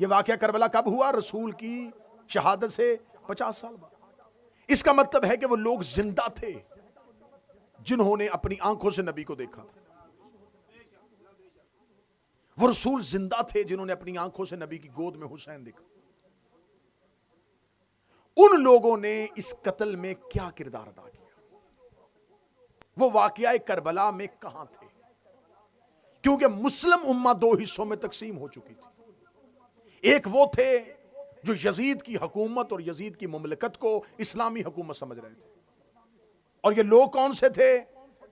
ये वाकया करबला कब हुआ? रसूल की शहादत से 50 साल बाद। इसका मतलब है कि वो लोग जिंदा थे जिन्होंने अपनी आंखों से नबी को देखा था। वो रसूल जिंदा थे जिन्होंने अपनी आंखों से नबी की गोद में हुसैन देखा। उन लोगों ने इस कत्ल में क्या किरदार अदा किया? वो वाकया करबला में कहां थे? क्योंकि मुस्लिम उम्मा दो हिस्सों में तकसीम हो चुकी थी। एक वो थे जो यजीद की हुकूमत और यजीद की मुमलकत को इस्लामी हुकूमत समझ रहे थे, और ये लोग कौन से थे?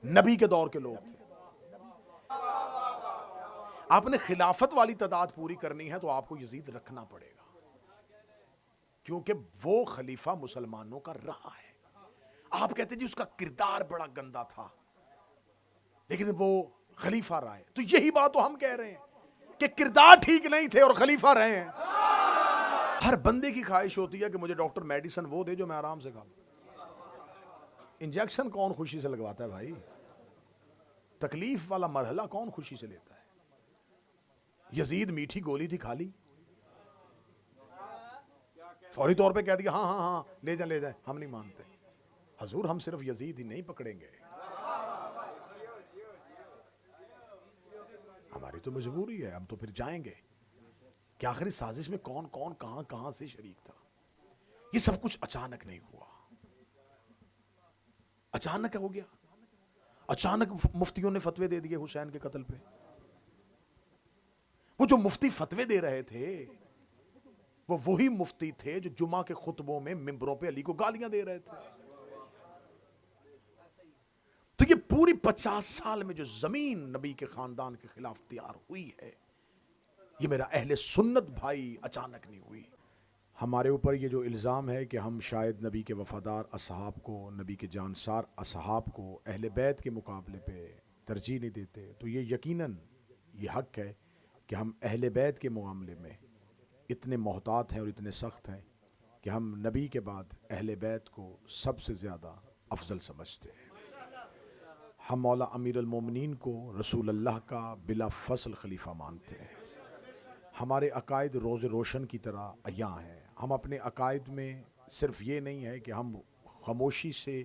नबी के दौर के लोग थे। आपने खिलाफत वाली तादाद पूरी करनी है तो आपको यजीद रखना पड़ेगा, क्योंकि वो खलीफा मुसलमानों का रहा है। आप कहते जी उसका किरदार बड़ा गंदा था, लेकिन वो खलीफा रहा है। तो यही बात तो हम कह रहे हैं कि किरदार ठीक नहीं थे और खलीफा रहे हैं। हर बंदे की ख्वाहिश होती है कि मुझे डॉक्टर मेडिसिन वो दे जो मैं आराम से खा लूं। इंजेक्शन कौन खुशी से लगवाता है भाई? तकलीफ वाला मरहला कौन खुशी से लेता है? यजीद मीठी गोली थी, खा ली, फौरी तौर पे कह दिया हाँ हाँ हाँ ले जाए, हम नहीं मानते। हजूर हम सिर्फ यजीद ही नहीं पकड़ेंगे, हमारी तो मजबूरी है, हम तो फिर जाएंगे कि आखिरी साजिश में कौन कौन कहां कहां से शरीक था। ये सब कुछ अचानक नहीं हुआ, अचानक हो गया। अचानक मुफ्तियों ने फतवे दे दिए हुसैन के कत्ल पे। वो जो मुफ्ती फतवे दे रहे थे वो वही मुफ्ती थे जो जुमा के खुतबों में मिंबरों पे अली को गालियां दे रहे थे। तो ये पूरी 50 साल में जो जमीन नबी के खानदान के खिलाफ तैयार हुई है, ये मेरा अहले सुन्नत भाई अचानक नहीं हुई। हमारे ऊपर ये जो इल्ज़ाम है कि हम शायद नबी के वफ़ादार असहाब को, नबी के जानसार असहाब को अहले बैत के मुकाबले पे तरजीह नहीं देते, तो ये यकीनन ये हक़ है कि हम अहले बैत के मामले में इतने मोहतात हैं और इतने सख्त हैं कि हम नबी के बाद अहले बैत को सबसे ज़्यादा अफजल समझते हैं। हम मौला अमीरुल मोमिनीन को रसूल अल्लाह का बिला फसल खलीफा मानते हैं। हमारे अकायद रोज़ रोशन की तरह अयां हैं। हम अपने अकायद में सिर्फ ये नहीं है कि हम खामोशी से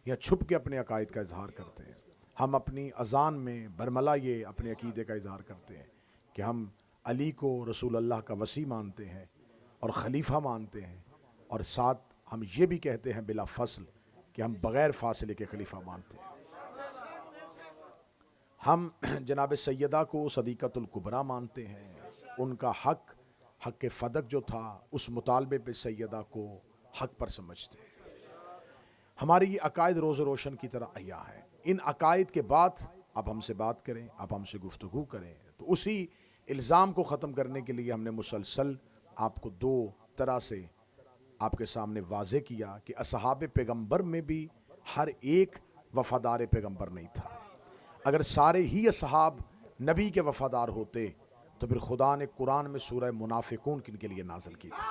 या छुप के अपने अकायद का इजहार करते हैं, हम अपनी अज़ान में बरमला ये अपने अकीदे का इजहार करते हैं कि हम अली को रसूल अल्लाह का वसी मानते हैं और ख़लीफ़ा मानते हैं, और साथ हम ये भी कहते हैं बिला फसल कि हम बग़ैर फासले के खलीफा मानते हैं। हम जनाब सैयदा को सदीक़तुल कुबरा मानते हैं, उनका हक़ हक़ फ़दक जो था उस मुतालबे पे सैयदा को हक़ पर समझते हैं। हमारी ये अकायद रोज़ रोशन की तरह अया है। इन अकायद के बाद आप हमसे बात करें, आप हमसे गुफ्तगू करें, तो उसी इल्ज़ाम को ख़त्म करने के लिए हमने मुसलसल आपको दो तरह से आपके सामने वाज़े किया कि असहाब पैगम्बर में भी हर एक वफ़ादार पैगम्बर नहीं था। अगर सारे ही असहाब नबी के वफ़ादार होते तो फिर खुदा ने कुरान में सूरह मुनाफिकून किन के लिए नाज़िल की थी?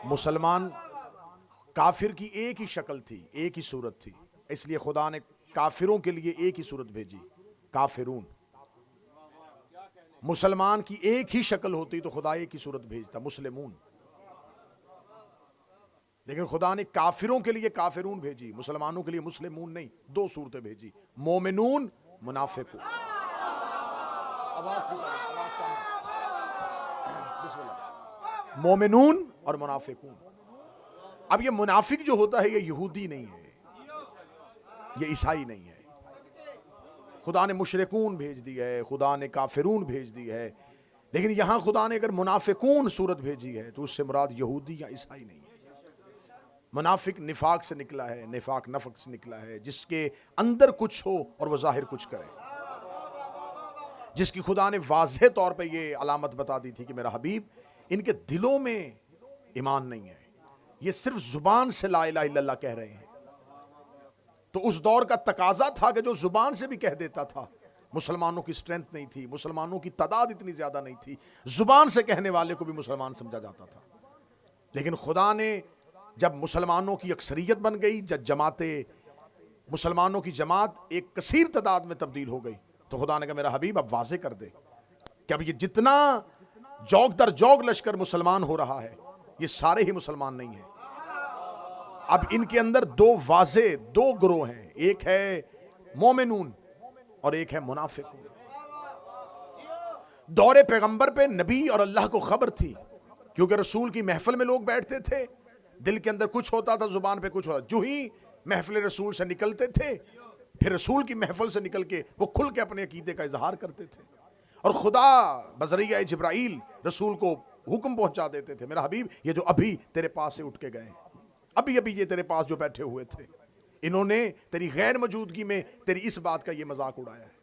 मुसलमान काफिर की एक ही शक्ल थी, एक ही सूरत थी, इसलिए खुदा ने काफिरों के लिए एक ही सूरत भेजी, काफिरून। मुसलमान की एक ही शक्ल होती तो खुदा एक ही सूरत भेजता, मुस्लिमून। लेकिन खुदा ने काफिरों के लिए काफिरून भेजी, मुसलमानों के लिए मुस्लिमून नहीं, दो सूरतें भेजी, मोमिनून मुनाफिकून। मोमिनून और मुनाफिकून। अब ये मुनाफिक जो होता है ये यहूदी नहीं है, ये ईसाई नहीं है। खुदा ने मुशरिकून भेज दी है, खुदा ने काफिरून भेज दी है, लेकिन यहां खुदा ने अगर मुनाफिकून सूरत भेजी है तो उससे मुराद यहूदी या ईसाई नहीं है। मुनाफिक निफाक से निकला है, निफाक नफक से निकला है, जिसके अंदर कुछ हो और वह जाहिर कुछ करे, जिसकी खुदा ने वाज़ेह तौर पे ये अलामत बता दी थी कि मेरा हबीब इनके दिलों में ईमान नहीं है, ये सिर्फ जुबान से ला इलाहा इल्लल्लाह कह रहे हैं। तो उस दौर का तकाजा था कि जो जुबान से भी कह देता था, मुसलमानों की स्ट्रेंथ नहीं थी, मुसलमानों की तादाद इतनी ज्यादा नहीं थी, जुबान से कहने वाले को भी मुसलमान समझा जाता था। लेकिन खुदा ने जब मुसलमानों की अक्सरियत बन गई, जब मुसलमानों की जमात एक कसीर तादाद में तब्दील हो गई, तो खुदा ने कहा मेरा हबीब अब वाज़े कर दे कि अब ये जितना जौग दर जौग लश्कर मुसलमान हो रहा है, ये सारे ही मुसलमान नहीं है। अब इनके अंदर दो ग्रोह हैं, एक है मोमिनून और एक है मुनाफिकून। दौरे पैगंबर पे नबी और अल्लाह को खबर थी, क्योंकि रसूल की महफिल में लोग बैठते थे, दिल के अंदर कुछ होता था, जुबान पे कुछ होता। जो ही महफिल रसूल से निकलते थे, फिर रसूल की महफिल से निकल के वो खुल के अपने अकीदे का इजहार करते थे, और खुदा बजरिया जिब्राइल रसूल को हुक्म पहुंचा देते थे, मेरा हबीब ये जो अभी तेरे पास से उठ के गए, अभी अभी ये तेरे पास जो बैठे हुए थे, इन्होंने तेरी गैर मौजूदगी में तेरी इस बात का ये मजाक उड़ाया है।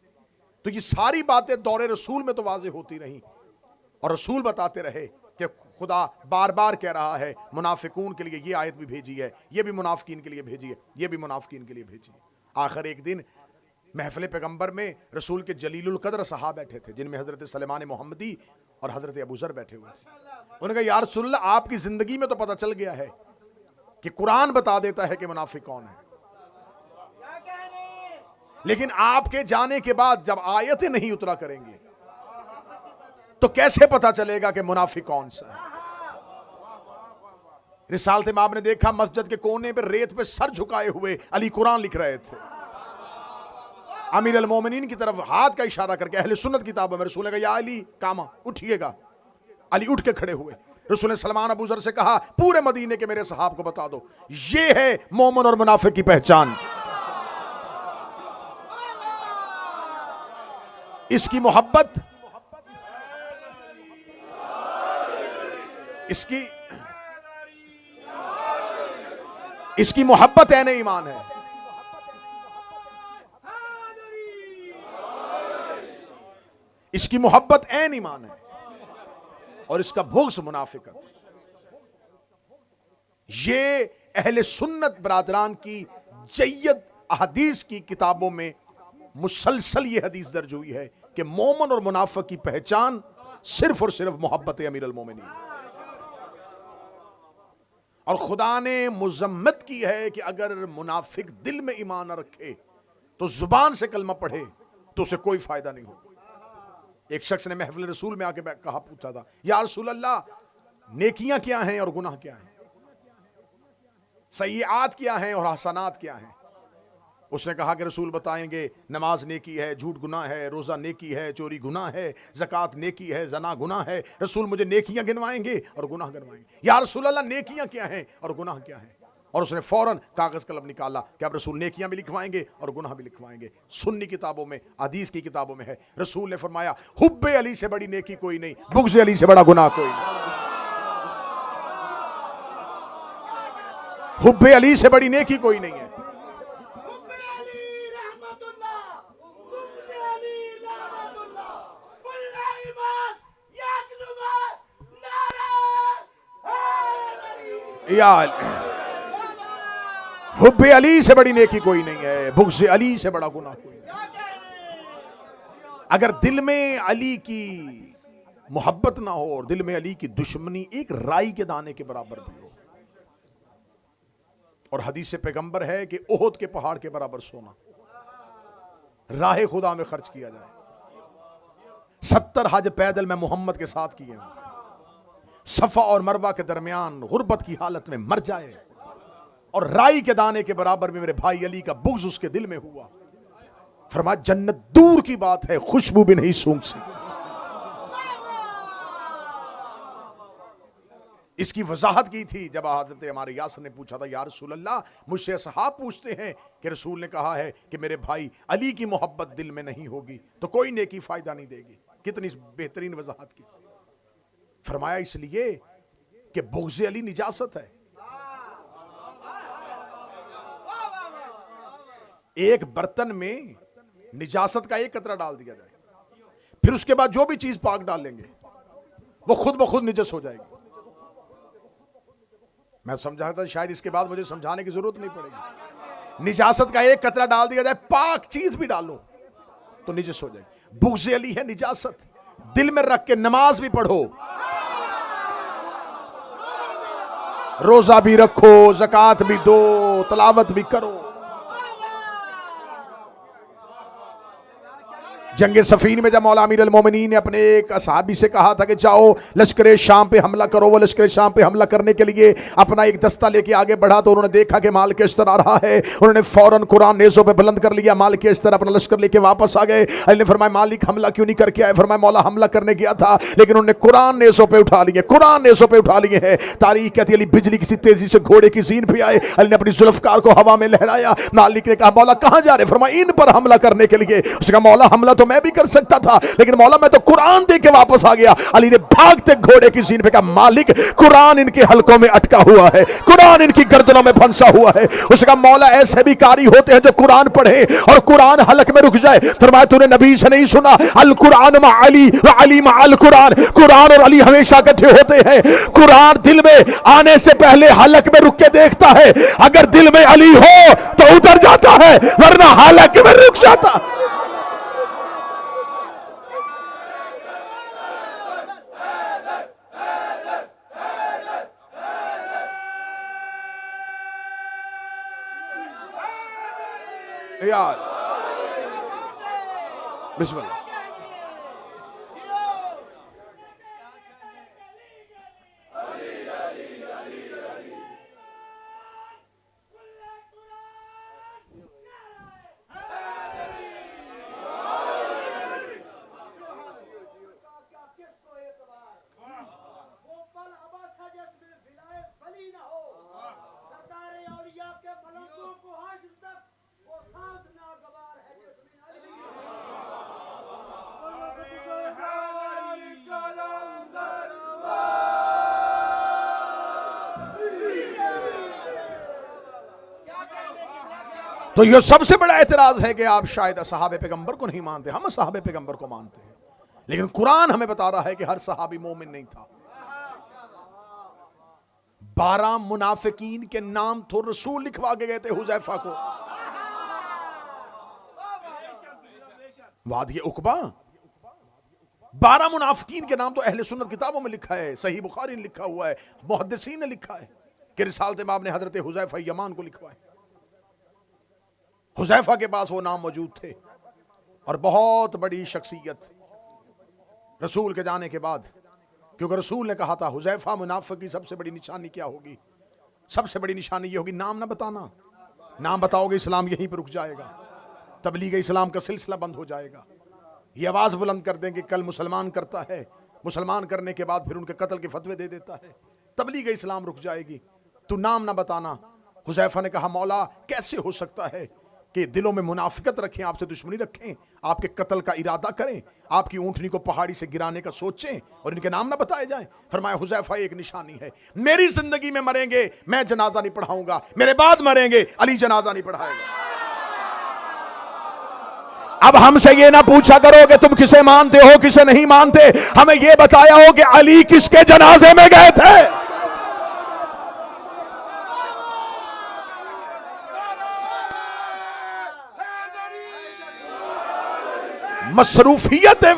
तो ये सारी बातें दौरे रसूल में तो वाज़ेह होती रहीं, और रसूल बताते रहे कि खुदा बार बार कह रहा है मुनाफिकून के लिए ये आयत भी भेजी है, ये भी मुनाफिकीन के लिए भेजी है, ये भी मुनाफिकीन के लिए भेजी है। आखिर एक दिन महफिल पैगंबर में रसूल के जलीलुल कद्र सहाबा बैठे थे, जिनमें हजरत सलेमान मोहम्मदी और हजरत अबू ज़र बैठे हुए थे। उन्होंने कहा या रसूल अल्लाह, आपकी जिंदगी में तो पता चल गया है कि कुरान बता देता है कि मुनाफिक कौन है, लेकिन आपके जाने के बाद जब आयतें नहीं उतरा करेंगे तो कैसे पता चलेगा कि मुनाफिक कौन सा है। रिसालत में आपने देखा मस्जिद के कोने पे रेत पे सर झुकाए हुए अली कुरान लिख रहे थे, अमीर अल मोमिनीन की तरफ हाथ का इशारा करके। अहले सुन्नत किताबों में रसूल ने कहा या अली कामा, उठिएगा। अली उठ के खड़े हुए। रसूल ने सलमान अबू ज़र से कहा पूरे मदीने के मेरे सहाब को बता दो, ये है मोमिन और मुनाफिक की पहचान। इसकी मोहब्बत, इसकी मोहब्बत ऐन ईमान है, इसकी मोहब्बत ऐन ईमान है, और इसका बुग़्ज़ मुनाफिकत। ये अहले सुन्नत बरादरान की जय्यद अहदीस की किताबों में मुसलसल ये हदीस दर्ज हुई है कि मोमिन और मुनाफिक की पहचान सिर्फ और सिर्फ मोहब्बत अमीर अल मोमिनीन। और खुदा ने मुज़म्मत की है कि अगर मुनाफिक दिल में ईमान न रखे तो जुबान से कलमा पढ़े तो उसे कोई फायदा नहीं होगा। एक शख्स ने महफिल रसूल में आके कहा, पूछा था या रसूल अल्लाह, नेकियां क्या हैं और गुनाह क्या हैं, सय्यात क्या हैं और हसनात क्या हैं। उसने कहा कि रसूल बताएंगे नमाज नेकी है, झूठ गुनाह है, रोज़ा नेकी है, चोरी गुनाह है, ज़कात नेकी है, जना गुनाह है। रसूल मुझे नेकियां गिनवाएंगे और गुनाह गिनवाएंगे। या रसूल अल्लाह, नेकियां क्या हैं और गुनाह क्या हैं। और उसने फौरन कागज़ कलम निकाला कि अब रसूल नेकियां भी लिखवाएंगे और गुनाह भी लिखवाएंगे। सुन्नी किताबों में, हदीस की किताबों में है, रसूल ने फरमाया हुब्बे अली से बड़ी नेकी कोई नहीं, बुग़्ज़ अली से बड़ा गुनाह कोई नहीं। हुब्बे अली से बड़ी नेकी कोई नहीं है। हुब्बे अली से बड़ी नेकी कोई नहीं है, बुग़्ज़ अली से बड़ा गुनाह कोई नहीं। अगर दिल में अली की मोहब्बत ना हो और दिल में अली की दुश्मनी एक राई के दाने के बराबर भी हो, और हदीस पैगंबर है कि ओहद के पहाड़ के बराबर सोना राह खुदा में खर्च किया जाए, 70 हज पैदल मैं मोहम्मद के साथ किए हैं, सफा और मरवा के दरमियान गुर्बत की हालत में मर जाए और राई के दाने के बराबर में मेरे भाई अली का बुग़्ज़ उसके दिल में हुआ, फरमाया जन्नत दूर की बात है, खुशबू भी नहीं सूंघ सकती। इसकी वजाहत की थी जब हज़रत हमारे यासर ने पूछा था या रसूल अल्लाह, मुझसे असहाब पूछते हैं कि रसूल ने कहा है कि मेरे भाई अली की मोहब्बत दिल में नहीं होगी तो कोई नेकी फायदा नहीं देगी। कितनी बेहतरीन वजाहत की। फरमाया इसलिए कि बुग़्ज़ अली निजासत है। एक बर्तन में निजासत का एक कतरा डाल दिया जाए, फिर उसके बाद जो भी चीज पाक डालेंगे वो खुद ब खुद निजस हो जाएगी। मैं समझा था शायद इसके बाद मुझे समझाने की जरूरत नहीं पड़ेगी। निजासत का एक कतरा डाल दिया जाए, पाक चीज भी डालो तो निजस हो जाएगी। बुग़्ज़ अली है निजासत, दिल में रख के नमाज भी पढ़ो, रोजा भी रखो, ज़कात भी दो, तलावत भी करो, जंग सफीन में जब मौला अमीर अल मोमिनीन ने अपने एक असहाबी से कहा था कि जाओ लश्कर शाम पे हमला करो, वो लश्कर शाम पे हमला करने के लिए अपना एक दस्ता लेके आगे बढ़ा तो उन्होंने देखा कि माल के अस्तर आ रहा है। उन्होंने फौरन कुरान नेज़ों पे बुलंद कर लिया, माल के अस्तर अपना लश्कर लेके वापस आ गए। अली ने फरमाया मालिक हमला क्यों नहीं करके आए? फरमाया मौला हमला करने गया था लेकिन उन्होंने कुरान नेज़ों पे उठा लिए, कुरान नेज़ों पे उठा लिए हैं। तारीख कहती अली बिजली किसी तेजी से घोड़े की सीन पे आए। अली ने अपनी जुल्फकार को हवा में लहराया। मालिक ने कहा मौला कहां जा रहे? फरमाया इन पर हमला करने के लिए। उसने कहा मौला हमला तो मैं भी कर सकता था लेकिन मौला मैं तो कुरान दे के वापस आ गया। अली ने भागते घोड़े की सीन पे कहा मालिक कुरान इनके हलकों में अटका हुआ है, कुरान इनकी गर्दनों में फंसा हुआ है। उसने कहा मौला ऐसे भी कारी होते हैं जो कुरान पढ़े और कुरान हलक में रुक जाए। फरमाया तूने नबी से नहीं सुना अल कुरान मा अली व अली मा अल कुरान, कुरान और अली हमेशा इकट्ठे होते हैं। कुरान दिल में आने से पहले हलक में रुक के देखता है, अगर दिल में अली हो तो उतर जाता है वरना हलक में रुक जाता। यार बिस्मिल्लाह। तो यह सबसे बड़ा एतराज है कि आप शायद सहाबे पैगंबर को नहीं मानते। हम सहाबे पैगंबर को मानते हैं लेकिन कुरान हमें बता रहा है कि हर सहाबी मोमिन नहीं था। 12 मुनाफिकीन के नाम तो रसूल लिखवा के गए थे हुजैफा को। वादिये उकबा 12 मुनाफिकीन के नाम तो अहले सुन्नत किताबों में लिखा है, सही बुखारी ने लिखा हुआ है, मुहद्दिसीन ने लिखा है कि रिसालत इमाम ने हजरत हुजैफा यमान को लिखवाए। हुजैफा के पास वो नाम मौजूद थे और बहुत बड़ी शख्सियत रसूल के जाने के बाद, क्योंकि रसूल ने कहा था हुजैफा मुनाफिक की सबसे बड़ी निशानी क्या होगी? सबसे बड़ी निशानी ये होगी नाम ना बताना। नाम बताओगे इस्लाम यहीं पर रुक जाएगा, तबलीग इस्लाम का सिलसिला बंद हो जाएगा। ये आवाज बुलंद कर देंगे कल मुसलमान करता है, मुसलमान करने के बाद फिर उनके कत्ल के फतवे दे देता है, तबलीग इस्लाम रुक जाएगी। तू नाम ना बताना। हुजैफा ने कहा मौला कैसे हो सकता है कि दिलों में मुनाफिकत रखें, आपसे दुश्मनी रखें, आपके कत्ल का इरादा करें, आपकी ऊंटनी को पहाड़ी से गिराने का सोचें और इनके नाम ना बताए जाएं। फरमाया हुजैफा एक निशानी है, मेरी जिंदगी में मरेंगे मैं जनाजा नहीं पढ़ाऊंगा, मेरे बाद मरेंगे अली जनाजा नहीं पढ़ाएगा। अब हमसे ये ना पूछा करो कि तुम किसे मानते हो किसे नहीं मानते, हमें ये बताया हो कि अली किसके जनाजे में गए थे। मसरूफियत है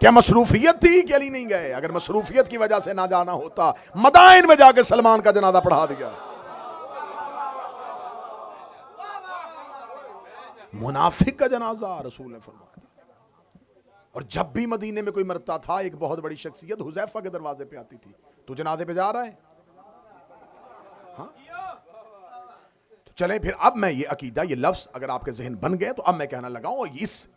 क्या? मसरूफियत थी कि अली नहीं गए? अगर मसरूफियत की वजह से ना जाना होता मदाइन में जाकर सलमान का जनाजा पढ़ा दिया। मुनाफिक का जनाजा रसूल ने फरमाया। और जब भी मदीने में कोई मरता था एक बहुत बड़ी शख्सियत हुजैफा के दरवाजे पे आती थी, तू जनाजे पे जा रहा है? हाँ चलें फिर। अब मैं ये अकीदा ये लफ्ज़ अगर आपके जहन बन गए तो अब मैं कहना लगाऊं इस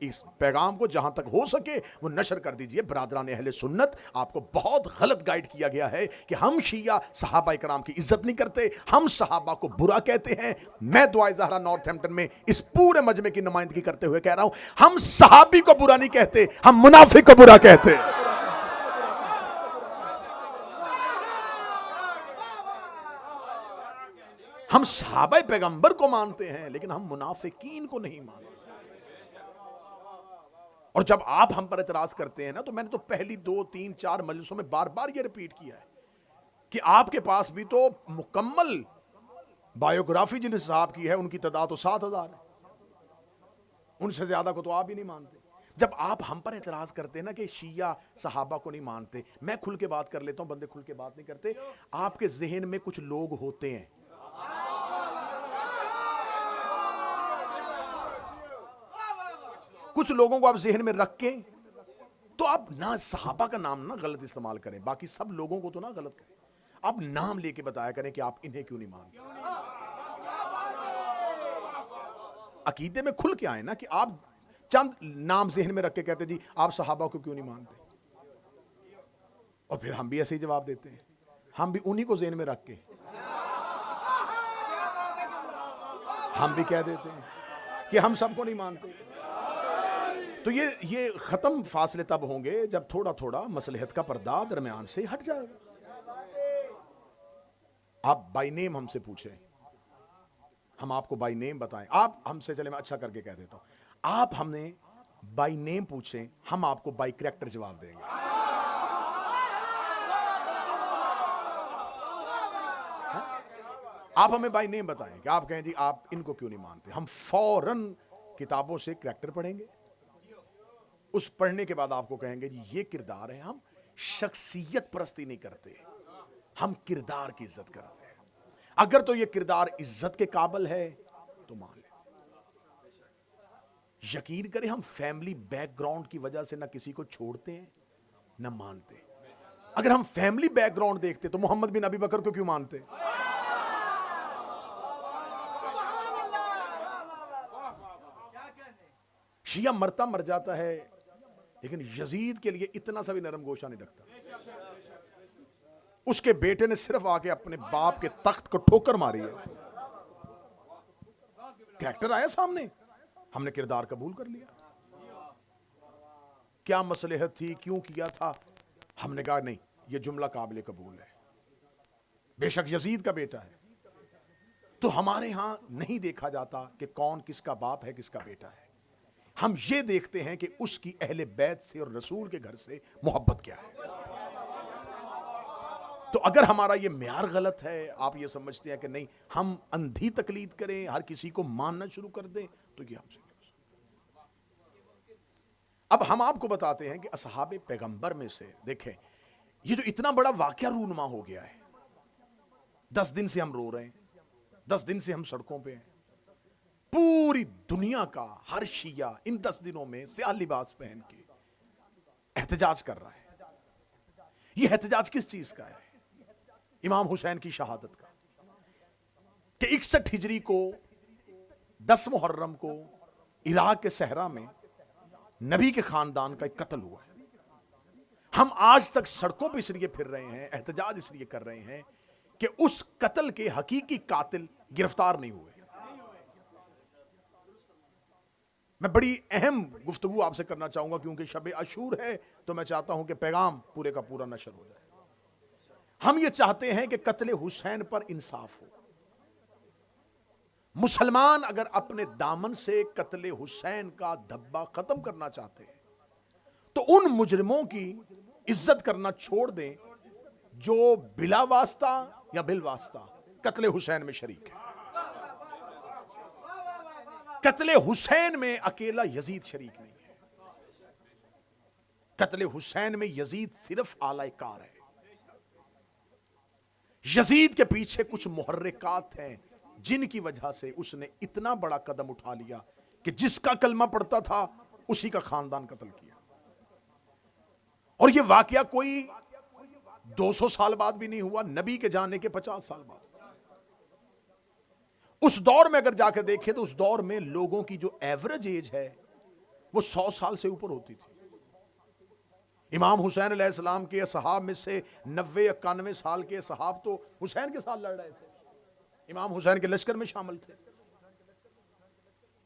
पैगाम को जहां तक हो सके वो नशर कर दीजिए। बरादरान अहले सुन्नत, आपको बहुत गलत गाइड किया गया है कि हम शिया सहाबा इकराम की इज्जत नहीं करते, हम सहाबा को बुरा कहते हैं। मैं दुआए ज़हरा नॉर्थहैम्पटन में इस पूरे मजमे की नुमाइंदगी करते हुए कह रहा हूं, हम सहाबी को बुरा नहीं कहते, हम मुनाफिक को बुरा कहते हैं। हम सहाबा पैगंबर को मानते हैं लेकिन हम मुनाफिकीन को नहीं मानते। और जब आप हम पर एतराज करते हैं ना, तो मैंने तो पहली 2, 3, 4 मजलिसों में बार बार ये रिपीट किया है कि आपके पास भी तो मुकम्मल बायोग्राफी जिन साहब की है उनकी तादाद तो 7,000 है, उनसे ज्यादा को तो आप ही नहीं मानते। जब आप हम पर एतराज करते हैं ना कि शिया सहाबा को नहीं मानते, मैं खुल के बात कर लेता हूं, बंदे खुल के बात नहीं करते। आपके जहन में कुछ लोग होते हैं कुछ लोगों को आप जहन में रख के, तो आप ना सहाबा का नाम ना गलत इस्तेमाल करें, बाकी सब लोगों को तो ना गलत करें, आप नाम लेके बताया करें कि आप इन्हें क्यों नहीं मानते। अकीदे में खुल के आए ना, कि आप चंद नाम जहन में रख के कहते जी आप सहाबा को क्यों नहीं मानते, और फिर हम भी ऐसे ही जवाब देते हैं, हम भी उन्हीं को जहन में रख के हम भी कह देते हैं कि हम सबको नहीं मानते। तो ये खत्म फासले तब होंगे जब थोड़ा थोड़ा मसलहत का पर्दा दरमियान से हट जाएगा। आप बाय नेम हमसे पूछें, हम आपको बाय नेम बताएं, आप हमसे, चले मैं अच्छा करके कह देता हूं, आप हमने बाय नेम पूछें, हम आपको बाय कैरेक्टर जवाब देंगे। आप हमें बाय नेम बताएं कि आप कहें जी आप इनको क्यों नहीं मानते, हम फौरन किताबों से कैरेक्टर पढ़ेंगे, उस पढ़ने के बाद आपको कहेंगे जी ये किरदार है। हम शख्सियत परस्ती नहीं करते, हम किरदार की इज्जत करते हैं। अगर तो ये किरदार इज्जत के काबिल है तो मान ले। यकीन करें, हम फैमिली बैकग्राउंड की वजह से ना किसी को छोड़ते हैं ना मानते। अगर हम फैमिली बैकग्राउंड देखते तो मोहम्मद बिन अबी बकर को क्यों मानते। शिया मरता मर जाता है, लेकिन यजीद के लिए इतना सा भी नरम गोशा नहीं रखता। उसके बेटे ने सिर्फ आके अपने बाप के तख्त को ठोकर मारी है, कैरेक्टर आया सामने, हमने किरदार कबूल कर लिया। क्या मसलहत थी, क्यों किया था, हमने कहा नहीं ये जुमला काबिल कबूल है, बेशक यजीद का बेटा है। तो हमारे यहां नहीं देखा जाता कि कौन किसका बाप है किसका बेटा है, हम ये देखते हैं कि उसकी अहले बैत से और रसूल के घर से मोहब्बत क्या है। तो अगर हमारा ये म्यार गलत है, आप ये समझते हैं कि नहीं हम अंधी तकलीद करें, हर किसी को मानना शुरू कर दें, तो ये हमसे नहीं हो सकता। अब हम आपको बताते हैं कि असहाबे पैगंबर में से देखें, ये जो इतना बड़ा वाकया रूनुमा हो गया है, 10 दिन से हम रो रहे हैं, 10 दिन से हम सड़कों पे हैं, पूरी दुनिया का हर शिया इन 10 दिनों में स्याह लिबास पहन के एहतजाज कर रहा है। यह एहतजाज किस चीज का है? इमाम हुसैन की शहादत का, कि 61 हिजरी को 10 मुहर्रम को इराक के सहरा में नबी के खानदान का एक कत्ल हुआ है। हम आज तक सड़कों पर इसलिए फिर रहे हैं, एहतजाज इसलिए कर रहे हैं कि उस कत्ल के हकीकी कातिल गिरफ्तार नहीं हुए। मैं बड़ी अहम गुफ्तगू आपसे करना चाहूंगा, क्योंकि शब अशूर है, तो मैं चाहता हूं कि पैगाम पूरे का पूरा नशर हो जाए। हम ये चाहते हैं कि कत्ले हुसैन पर इंसाफ हो। मुसलमान अगर अपने दामन से कत्ले हुसैन का धब्बा खत्म करना चाहते हैं, तो उन मुजरिमों की इज्जत करना छोड़ दें जो बिला वास्ता या बिल वास्ता कत्ले हुसैन में शरीक है। कत्ले हुसैन में अकेला यजीद शरीक नहीं है, कत्ले हुसैन में यजीद सिर्फ आलाकार है। यजीद के पीछे कुछ मुहर्रिकात हैं जिनकी वजह से उसने इतना बड़ा कदम उठा लिया कि जिसका कलमा पढ़ता था उसी का खानदान कत्ल किया। और यह वाकया कोई 200 साल बाद भी नहीं हुआ, नबी के जाने के 50 साल बाद। उस दौर में अगर जाकर देखें तो उस दौर में लोगों की जो एवरेज एज है वो 100 साल से ऊपर होती थी। इमाम हुसैन अलैहिस्सलाम के असहाब में से 90-91 साल के असहाब तो हुसैन के साथ लड़ रहे थे, इमाम हुसैन के लश्कर में शामिल थे।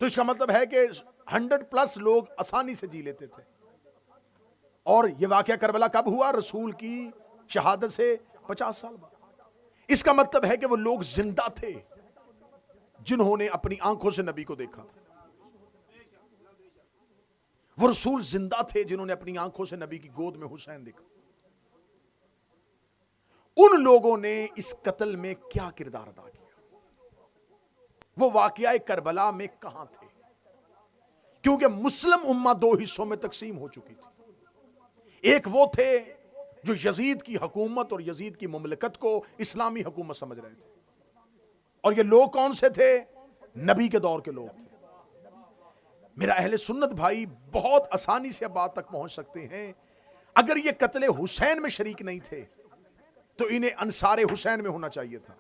तो इसका मतलब है कि 100+ लोग आसानी से जी लेते थे। और यह वाकया करबला कब हुआ? रसूल की शहादत से 50 साल बाद। इसका मतलब है कि वो लोग जिंदा थे जिन्होंने अपनी आंखों से नबी को देखा था। वो रसूल जिंदा थे जिन्होंने अपनी आंखों से नबी की गोद में हुसैन देखा। उन लोगों ने इस कत्ल में क्या किरदार अदा किया? वो वाकया करबला में कहां थे? क्योंकि मुस्लिम उम्मा 2 हिस्सों में तकसीम हो चुकी थी। एक वो थे जो यजीद की हुकूमत और यजीद की मुमलकत को इस्लामी हुकूमत समझ रहे थे, और ये लोग कौन से थे? नबी के दौर के लोग थे। मेरा अहले सुन्नत भाई बहुत आसानी से बात तक पहुंच सकते हैं। अगर ये कत्ले हुसैन में शरीक नहीं थे तो इन्हें अंसारे हुसैन में होना चाहिए था।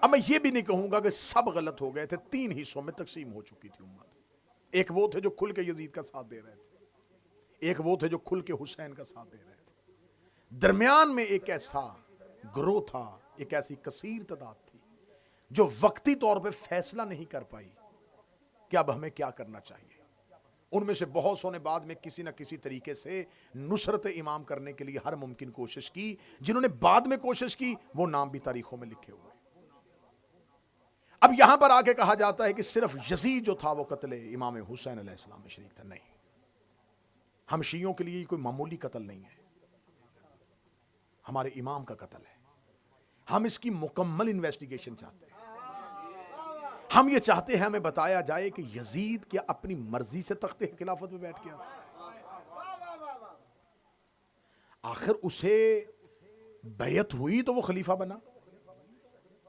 अब मैं ये भी नहीं कहूंगा कि सब गलत हो गए थे, 3 हिस्सों में तकसीम हो चुकी थी उम्मत। एक वो थे जो खुल के यजीद का साथ दे रहे थे, एक वो थे जो खुल के हुसैन का साथ दे रहे थे। दरमियान में एक ऐसा ग्रोह था, एक ऐसी कसीर तादाद थी जो वक्ती तौर पे फैसला नहीं कर पाई कि अब हमें क्या करना चाहिए। उनमें से बहुत सौ ने बाद में किसी न किसी तरीके से नुसरत इमाम करने के लिए हर मुमकिन कोशिश की। जिन्होंने बाद में कोशिश की वो नाम भी तारीखों में लिखे हुए। अब यहां पर आके कहा जाता है कि सिर्फ यजीद जो था वो कत्ले इमाम हुसैन अलैहिस्सलाम में शरीक था। नहीं, हम शियों के लिए कोई मामूली कत्ल नहीं है, हमारे इमाम का कत्ल है। हम इसकी मुकम्मल इन्वेस्टिगेशन चाहते हैं। हम ये चाहते हैं हमें बताया जाए कि यजीद क्या अपनी मर्जी से तख्ते खिलाफत में बैठ गया था? आखिर उसे बैयत हुई तो वो खलीफा बना,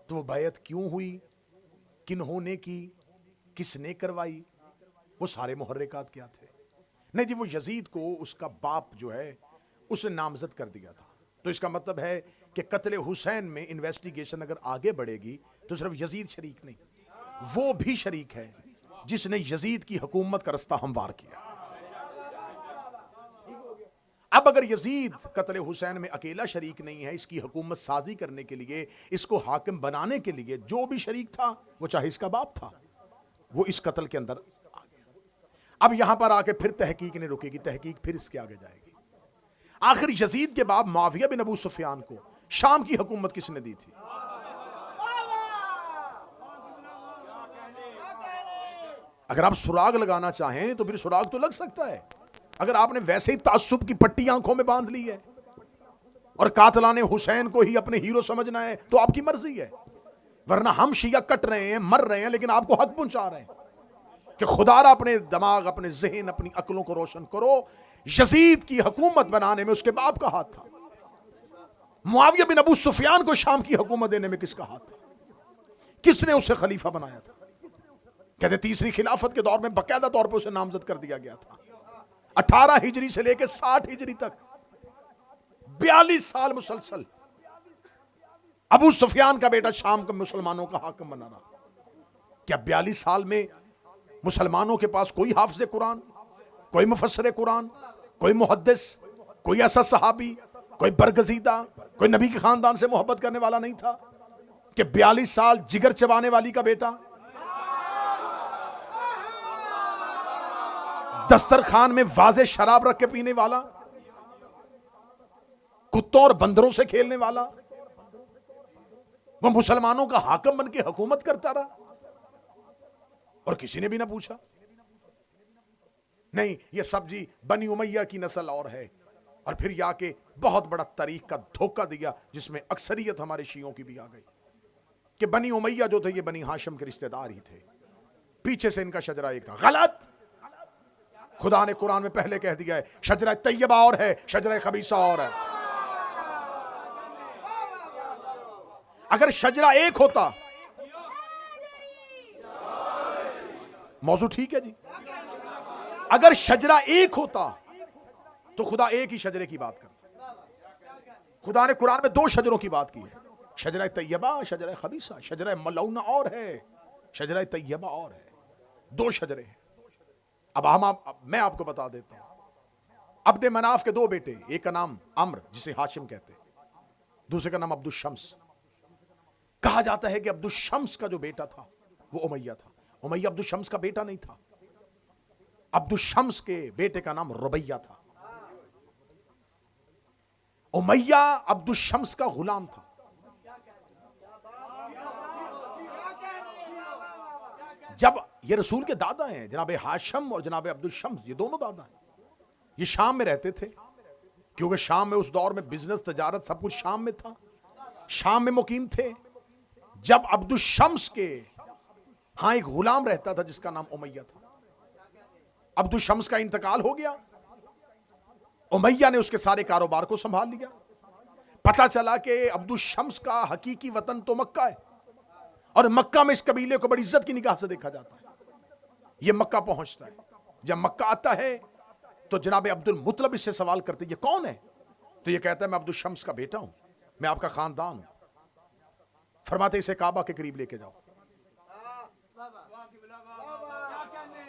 तो वो बैयत क्यों हुई, किन्होंने की, किसने करवाई, वो सारे मुहर्रिकात क्या थे? नहीं जी, वो यजीद को उसका बाप जो है उसने नामजद कर दिया था। तो इसका मतलब है कि कत्ले हुसैन में इन्वेस्टिगेशन अगर आगे बढ़ेगी तो सिर्फ यजीद शरीक नहीं, वो भी शरीक है जिसने यजीद की हुकूमत का रास्ता हमवार किया। अब अगर यजीद कत्ले हुसैन में अकेला शरीक नहीं है, इसकी हुकूमत साजी करने के लिए, इसको हाकिम बनाने के लिए जो भी शरीक था, वो चाहे इसका बाप था, वो इस कत्ल के अंदर आ गया। अब यहां पर आके फिर तहकीक नहीं रुकेगी, तहकीक फिर इसके आगे जाएगी। आखिर यजीद के बाप मुआविया बिन अबू सुफियान को शाम की हुकूमत किसने दी थी? अगर आप सुराग लगाना चाहें तो फिर सुराग तो लग सकता है। अगर आपने वैसे ही तासुब की पट्टी आंखों में बांध ली है और कातलाने हुसैन को ही अपने हीरो समझना है तो आपकी मर्जी है, वरना हम शिया कट रहे हैं, मर रहे हैं, लेकिन आपको हक पहुंचा रहे हैं कि खुदारा अपने दिमाग, अपने जहन, अपनी अक्लों को रोशन करो। यजीद की हुकूमत बनाने में उसके बाप का हाथ था। मुआविया बिन अबू सुफियान को शाम की हुकूमत देने में किसका हाथ था? किसने उसे खलीफा बनाया था? कहते तीसरी खिलाफत के दौर में बाकायदा तौर पर उसे नामजद कर दिया गया था। 18 हिजरी से लेकर 60 हिजरी तक 42 साल मुसलसल अबू सुफियान का बेटा शाम के मुसलमानों का हाकिम बना रहा। क्या 42 साल में मुसलमानों के पास कोई हाफिज कुरान, कोई मुफस्सिर कुरान, कोई मुहद्दिस, कोई ऐसा सहाबी, कोई बरगजीदा, कोई नबी के खानदान से मोहब्बत करने वाला नहीं था? कि 42 साल जिगर चबाने वाली का बेटा, दस्तरखान में वाजे शराब रख के पीने वाला, कुत्तों और बंदरों से खेलने वाला, वो मुसलमानों का हाकिम बन के हुकूमत करता रहा और किसी ने भी ना पूछा? नहीं, ये सब जी बनी उमैया की नस्ल और है। और फिर या के बहुत बड़ा तारीख का धोखा दिया जिसमें अक्सरियत हमारे शियों की भी आ गई कि बनी उमैया जो थे ये बनी हाशिम के रिश्तेदार ही थे, पीछे से इनका शजरा एक था। गलत। खुदा ने कुरान में पहले कह दिया है शजरा तैयबा और है, शजरा खबीसा और है। अगर शजरा एक होता, मौजू ठीक है जी, अगर शजरा एक होता तो खुदा एक ही शजरे की बात करता। खुदा ने कुरान में 2 शजरों की बात की है, शजरा तैयबा, शजरा खबीसा। शजरा मलऊना और है, शजरा तैयबा और है, 2 शजरे हैं। अब मैं आपको बता देता हूं। अब्द मनाफ के 2 बेटे, एक का नाम अम्र जिसे हाशिम कहते हैं, दूसरे का नाम अब्दुल शम्स। कहा जाता है कि अब्दुल शम्स का जो बेटा था वो उमैया था। उमैया अब्दुल शम्स का बेटा नहीं था। अब्दुल शम्स के बेटे का नाम रुबैया था। उमैया अब्दुल शम्स का गुलाम था। जब ये रसूल के दादा हैं जनाब हाशिम और जनाब अब्दुल शम्स, ये दोनों दादा हैं। ये शाम में रहते थे क्योंकि शाम में उस दौर में बिजनेस, तजारत सब कुछ शाम में था, शाम में मुकीम थे। जब अब्दुल शम्स के हां एक गुलाम रहता था जिसका नाम उमैया था। अब्दुल शम्स का इंतकाल हो गया, उमैया ने उसके सारे कारोबार को संभाल लिया। पता चला कि अब्दुल शम्स का हकीकी वतन तो मक्का है और मक्का में इस कबीले को बड़ी इज्जत की निगाह से देखा जाता है। ये मक्का पहुंचता है, जब मक्का आता है तो जनाब अब्दुल मुतलब इससे सवाल करते ये कौन है? तो ये कहता है मैं अब्दुल शम्स का बेटा हूं, मैं आपका खानदान हूं। फरमाते इसे काबा के करीब लेके जाओ,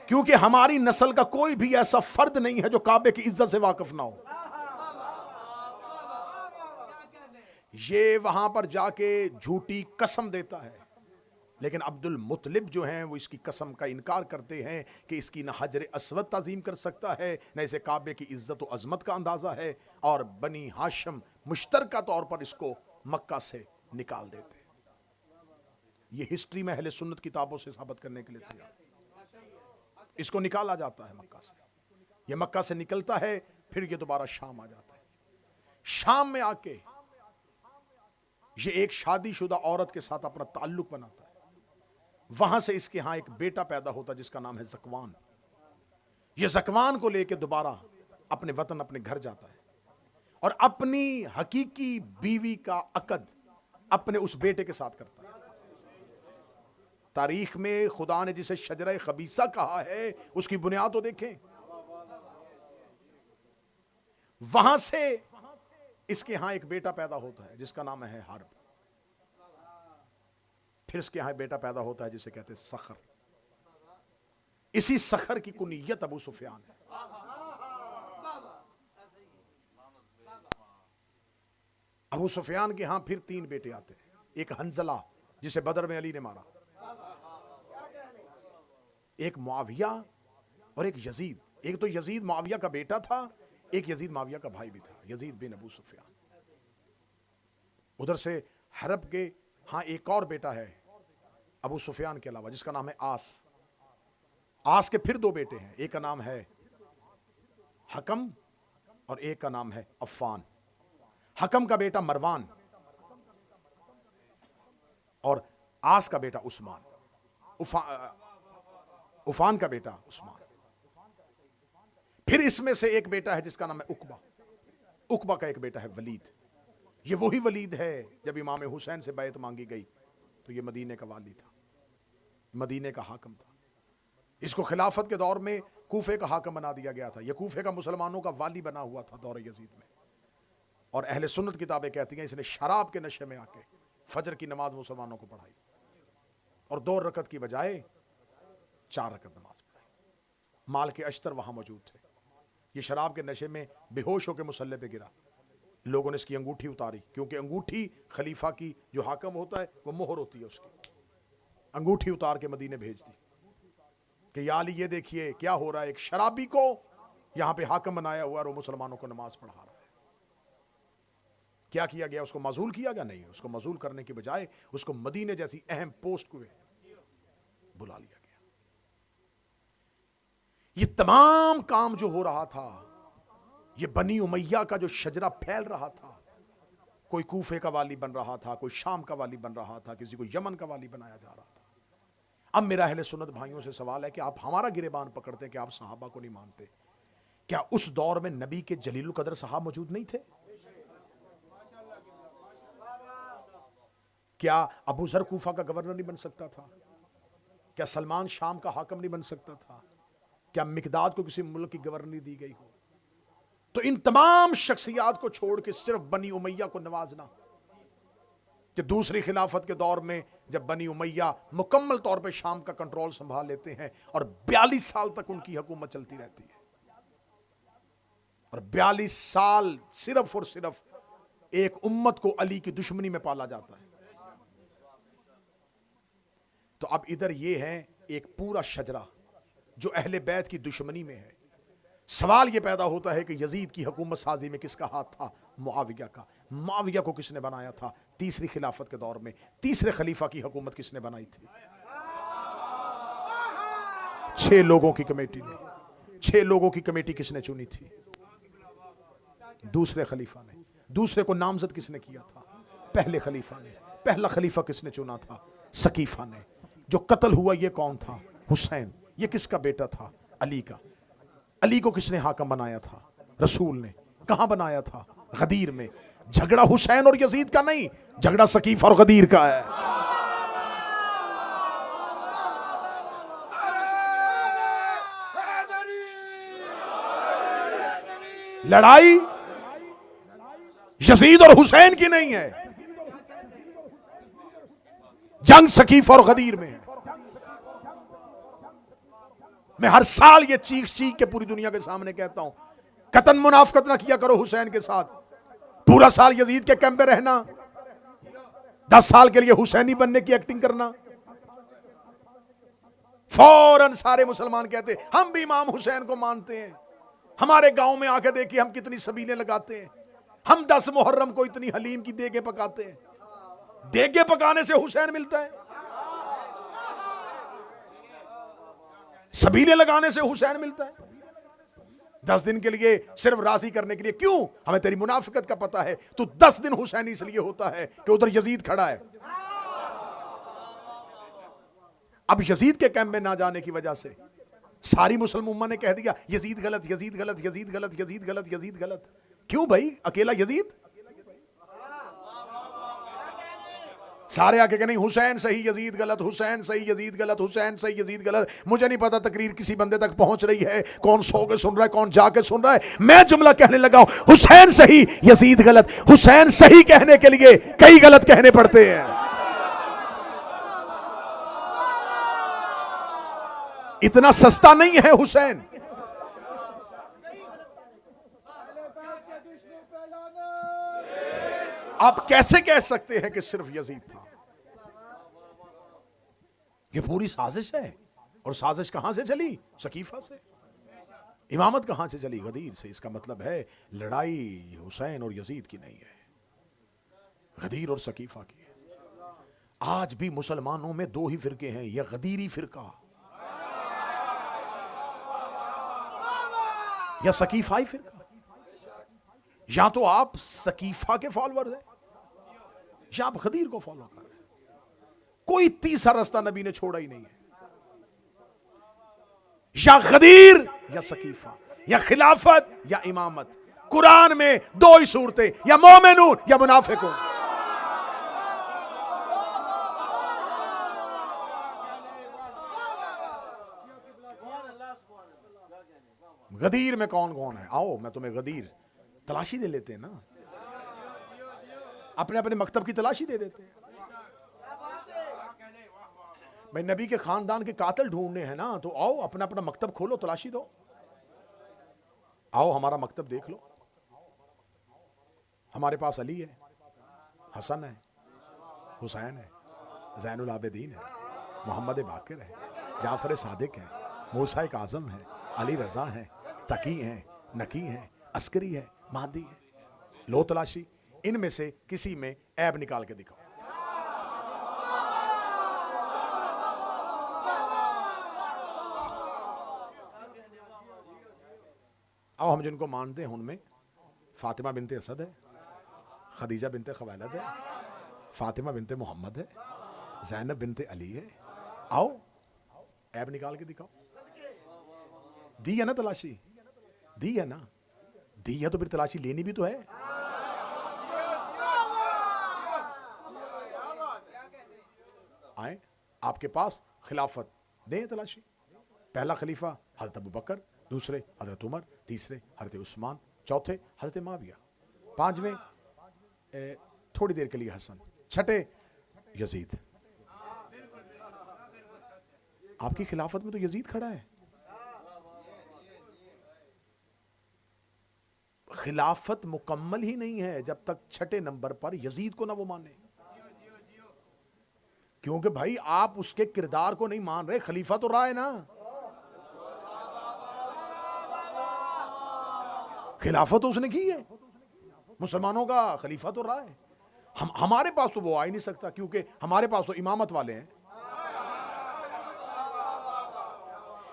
क्योंकि हमारी नस्ल का कोई भी ऐसा फर्द नहीं है जो काबे की इज्जत से वाकिफ ना हो। ये वहां पर जाके झूठी कसम देता है, लेकिन अब्दुल मुतलिब जो हैं वो इसकी कसम का इनकार करते हैं कि इसकी न हजर अस्वद ताजीम कर सकता है, न इसे काबे की इज्जत और अजमत का अंदाजा है, और बनी हाशिम मुश्तरका तौर पर इसको मक्का से निकाल देते हैं। ये हिस्ट्री में अहले सुन्नत किताबों से साबित करने के लिए तैयार। इसको निकाला जाता है मक्का से, ये मक्का से निकलता है, फिर ये दोबारा शाम आ जाता है। शाम में आके ये एक शादीशुदा औरत के साथ अपना ताल्लुक बनाता है। वहां से इसके यहां एक बेटा पैदा होता है जिसका नाम है ज़कवान। ये ज़कवान को लेकर दोबारा अपने वतन अपने घर जाता है और अपनी हकीकी बीवी का अकद अपने उस बेटे के साथ करता है। तारीख में खुदा ने जिसे शजरा खबीसा कहा है उसकी बुनियाद तो देखें। वहां से इसके यहां एक बेटा पैदा होता है जिसका नाम है हर्ब। फिर इसके यहां बेटा पैदा होता है जिसे कहते हैं सखर। इसी सखर की कुनियत अबू सुफियान है। अबू सुफियान के यहां फिर 3 बेटे आते हैं। एक हंजला जिसे बदर में अली ने मारा, एक मुआविया और एक यजीद। एक तो यजीद मुआविया का बेटा था, एक यजीद मुआविया का भाई भी था, यजीद बिन अबू सुफियान। उधर से हरब के हाँ एक और बेटा है अबू सुफियान के अलावा जिसका नाम है आस। आस के फिर 2 बेटे हैं, एक का नाम है हकम और एक का नाम है अफ़ान। हकम का बेटा मरवान और आस का बेटा उस्मान। उफान का बेटा उस्मान। फिर इसमें से एक बेटा है जिसका नाम है उकबा। उकबा का एक बेटा है वलीद। ये वही वलीद है जब इमाम हुसैन से बैत मांगी गई तो ये मदीने का वाली था, मदीने का हाकम था। इसको खिलाफत के दौर में कूफे का हाकम बना दिया गया था। ये कूफे का मुसलमानों का वाली बना हुआ था दौर यजीद में। और अहले सुन्नत किताबें कहती हैं इसने शराब के नशे में आके फजर की नमाज मुसलमानों को पढ़ाई और 2 रकत की बजाय 4 रकत नमाज पढ़ाई। माल के अश्तर वहां मौजूद थे। ये शराब के नशे में बेहोश होकर मुसल्ले पे गिरा। लोगों ने इसकी अंगूठी उतारी, क्योंकि अंगूठी खलीफा की जो हाकम होता है वो मोहर होती है उसकी। अंगूठी उतार के मदीने भेज दी कि या अली ये देखिए क्या हो रहा है, एक शराबी को यहां पे हाकम बनाया हुआ और वो मुसलमानों को नमाज पढ़ा रहा है। क्या किया गया? उसको माजूल किया गया? नहीं, उसको माजूल करने के बजाय उसको मदीने जैसी अहम पोस्ट को बुला लिया गया। ये तमाम काम जो हो रहा था, ये बनी उमैया का जो शजरा फैल रहा था, कोई कूफे का वाली बन रहा था, कोई शाम का वाली बन रहा था, किसी को यमन का वाली बनाया जा रहा था। अब मेरा अहले सुन्नत भाइयों से सवाल है कि आप हमारा गिरेबान पकड़ते कि आप सहाबा को नहीं मानते। क्या उस दौर में नबी के जलीलुल कदर साहब मौजूद नहीं थे? क्या अबू जर कूफा का गवर्नर नहीं बन सकता था? क्या सलमान शाम का हाकम नहीं बन सकता था? क्या मिकदाद को किसी मुल्क की गवर्नरी दी गई हो? तो इन तमाम शख्सियात को छोड़ के सिर्फ बनी उमैया को नवाजना, कि दूसरी खिलाफत के दौर में जब बनी उमैया मुकम्मल तौर पे शाम का कंट्रोल संभाल लेते हैं और 42 साल तक उनकी हुकूमत चलती रहती है, और 42 साल सिर्फ और सिर्फ एक उम्मत को अली की दुश्मनी में पाला जाता है। तो अब इधर ये है एक पूरा शजरा जो अहले बैत की दुश्मनी में है। सवाल यह पैदा होता है कि यजीद की हुकूमत साजी में किसका हाथ था? मुआविया का। मुआविया को किसने बनाया था? तीसरी खिलाफत के दौर में तीसरे खलीफा की हुकूमत किसने बनाई थी? 6 लोगों की कमेटी ने। 6 लोगों की कमेटी किसने चुनी थी? दूसरे खलीफा ने। दूसरे को नामजद किसने किया था? पहले खलीफा ने। पहला खलीफा किसने चुना था? सकीफा ने। जो कत्ल हुआ ये कौन था? हुसैन। ये किसका बेटा था? अली का। अली को किसने हाकम बनाया था? रसूल ने। कहां बनाया था? गदीर में। झगड़ा हुसैन और यजीद का नहीं, झगड़ा सकीफ और गदीर का है। लड़ाई यजीद और हुसैन की नहीं है, जंग सकीफ और गदीर में है। मैं हर साल ये चीख चीख के पूरी दुनिया के सामने कहता हूं, कतन मुनाफकत ना किया करो हुसैन के साथ। पूरा साल यजीद के कैंप में रहना, 10 साल के लिए हुसैनी बनने की एक्टिंग करना, फौरन सारे मुसलमान कहते हम भी इमाम हुसैन को मानते हैं। हमारे गांव में आके देखिए हम कितनी सबीलें लगाते हैं, हम 10 मुहर्रम को इतनी हलीम की देगे पकाते हैं। देगे पकाने से हुसैन मिलता है, सबीलें लगाने से हुसैन मिलता है। 10 दिन के लिए सिर्फ राजी करने के लिए, क्यों? हमें तेरी मुनाफिकत का पता है। तू 10 दिन हुसैनी इसलिए होता है कि उधर यजीद खड़ा है। अब यजीद के कैंप में ना जाने की वजह से सारी मुसलमान उम्मा ने कह दिया यजीद गलत, यजीद गलत, यजीद गलत, यजीद गलत, यजीद गलत। क्यों भाई? अकेला यजीद? सारे आके कह नहीं हुसैन सही यजीद गलत, हुसैन सही यजीद गलत, हुसैन सही यजीद गलत। मुझे नहीं पता तकरीर किसी बंदे तक पहुंच रही है, कौन सो के सुन रहा है, कौन जाके सुन रहा है। मैं जुमला कहने लगा हूं, हुसैन सही यजीद गलत। हुसैन सही कहने के लिए कई गलत कहने पड़ते हैं। इतना सस्ता नहीं है हुसैन। आप कैसे कह सकते हैं कि सिर्फ यजीद था? ये पूरी साजिश है। और साजिश कहां से चली? सकीफा से। इमामत कहां से चली? गदीर से। इसका मतलब है लड़ाई हुसैन और यजीद की नहीं है, गदीर और सकीफा की है। आज भी मुसलमानों में 2 ही फिरके हैं, यह गदीरी फिरका या सकीफाई फिरका। या तो आप सकीफा के फॉलोअर हैं या आप गदीर को फॉलो कर रहे हैं। कोई तीसरा रास्ता नबी ने छोड़ा ही नहीं है। या गदीर या सकीफा, या खिलाफत या इमामत। कुरान में 2 ही सूरतें, या मोमिनून या मुनाफिकून। गदीर में कौन कौन है? आओ मैं तुम्हें गदीर तलाशी दे लेते हैं ना, अपने अपने मकतब की तलाशी दे देते हैं। भाई नबी के खानदान के कातिल ढूंढने हैं ना, तो आओ अपना अपना मकतब खोलो, तलाशी दो। आओ हमारा मकतब देख लो। हमारे पास अली है, हसन है, हुसैन है, ज़ैनुल आबिदीन है, मोहम्मद बाकिर है, जाफर सादिक है, मूसा काज़म है, अली रजा है, तकी है, नकी है, अस्करी है, महदी है। लो तलाशी, इनमें से किसी में ऐब निकाल के दिखाओ। आओ हम जिनको मानते हैं उनमें फातिमा बिनते असद है, खदीजा बिनते खवालद है, फातिमा बिनते मोहम्मद है, ज़ैनब बिनते अली है। आओ ऐब निकाल के दिखाओ। दी है ना तलाशी? दी है ना? दी है तो फिर तलाशी लेनी भी तो है। आए आपके पास खिलाफत, दें तलाशी। पहला खलीफा हजरत अबू बकर, दूसरे हजरत उमर, तीसरे हजरत उस्मान, चौथे हजरत माविया, 5वें थोड़ी देर के लिए हसन, 6ठे यजीद। आपकी खिलाफत में तो यजीद खड़ा है। खिलाफत मुकम्मल ही नहीं है जब तक 6ठे नंबर पर यजीद को ना वो माने। क्योंकि भाई आप उसके किरदार को नहीं मान रहे, खलीफा तो रहा है ना। खिलाफत तो उसने की है, मुसलमानों का खलीफा तो रहा है। हमारे पास तो वो आ ही नहीं सकता, क्योंकि हमारे पास तो इमामत वाले हैं।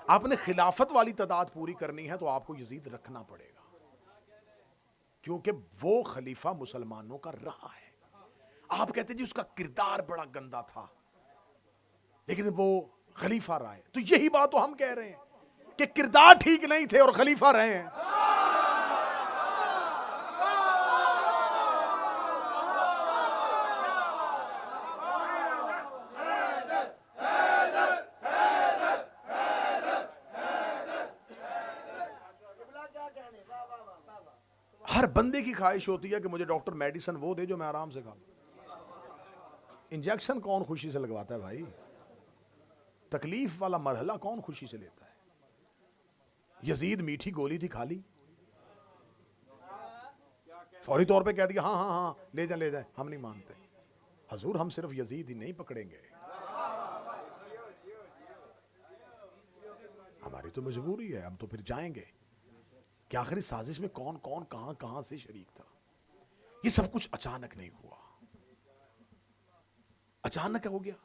आपने खिलाफत वाली तादाद पूरी करनी है तो आपको यजीद रखना पड़ेगा, क्योंकि वो खलीफा मुसलमानों का रहा है। आप कहते जी उसका किरदार बड़ा गंदा था, लेकिन वो खलीफा रहा है। तो यही बात तो हम कह रहे हैं कि किरदार ठीक नहीं थे और खलीफा रहे हैं। हर बंदे की ख्वाहिश होती है कि मुझे डॉक्टर मेडिसिन वो दे जो मैं आराम से खा लूं। इंजेक्शन कौन खुशी से लगवाता है भाई? तकलीफ वाला मरहला कौन खुशी से लेता है? यजीद मीठी गोली थी, खा ली, फौरी तौर पे कह दिया हाँ हाँ हाँ ले जाए ले जाए। हम नहीं मानते हजूर, हम सिर्फ यजीद ही नहीं पकड़ेंगे, हमारी तो मजबूरी है, हम तो फिर जाएंगे कि आखिरी साजिश में कौन कौन कहां कहां से शरीक था। ये सब कुछ अचानक नहीं हुआ, अचानक हो गया।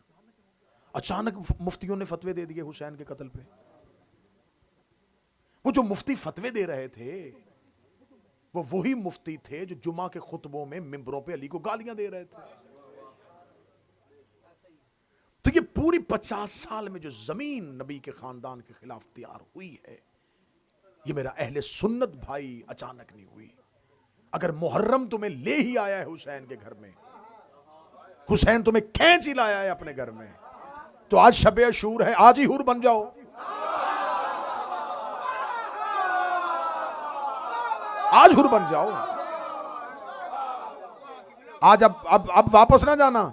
अचानक मुफ्तियों ने फतवे दे दिए हुसैन के कत्ल पे। वो जो मुफ्ती फतवे दे रहे थे वो वही मुफ्ती थे जो जुमा के खुतबों में मिंबरों पे अली को गालियां दे रहे थे। तो ये पूरी 50 साल में जो जमीन नबी के खानदान के खिलाफ तैयार हुई है, ये मेरा अहले सुन्नत भाई अचानक नहीं हुई। अगर मुहर्रम तुम्हें ले ही आया है हुसैन के घर में, हुसैन तुम्हें खींच ही लाया है अपने घर में, तो आज शबे अशूर है, आज ही हुर बन जाओ। आज हुर बन जाओ। आज अब वापस ना जाना,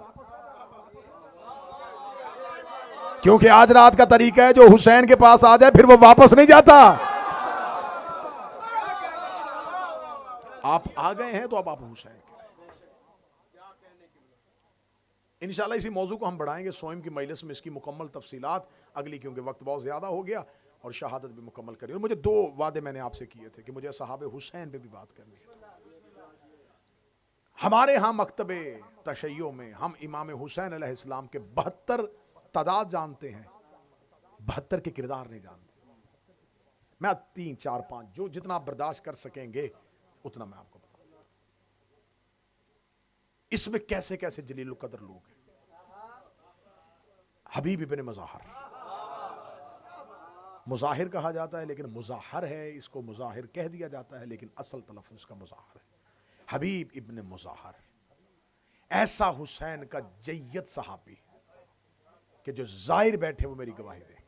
क्योंकि आज रात का तरीका है जो हुसैन के पास आ जाए फिर वो वापस नहीं जाता। आप आ गए हैं तो अब आप हुसैन के। इंशाल्लाह इसी मौजू को हम बढ़ाएंगे सोइम की मजलिस में, इसकी मुकम्मल तफसीलात अगली, क्योंकि वक्त बहुत ज्यादा हो गया और शहादत भी मुकम्मल करी। और मुझे 2 वादे मैंने आपसे किए थे कि मुझे सहाबे हुसैन पे भी बात करनी है। हमारे यहाँ मकतबे तशय्यो में हम इमाम हुसैन अलैहिस्सलाम के 72 तादाद जानते हैं, 72 के किरदार नहीं जानते। मैं 3 4 5 जो जितना आप बर्दाश्त कर सकेंगे उतना मैं आपको बताऊंगा। इसमें कैसे कैसे जलील कदर लोग हैं। हबीब इब्न मुज़ाहिर, मुज़ाहिर कहा जाता है लेकिन मुज़ाहर है, इसको मुज़ाहिर कह दिया जाता है लेकिन असल तलफ़्फ़ुज़ का मुज़ाहर है। हबीब इब्न मुज़ाहिर ऐसा हुसैन का जय्यद सहाबी कि जो जाहिर बैठे वो मेरी गवाही देंगे।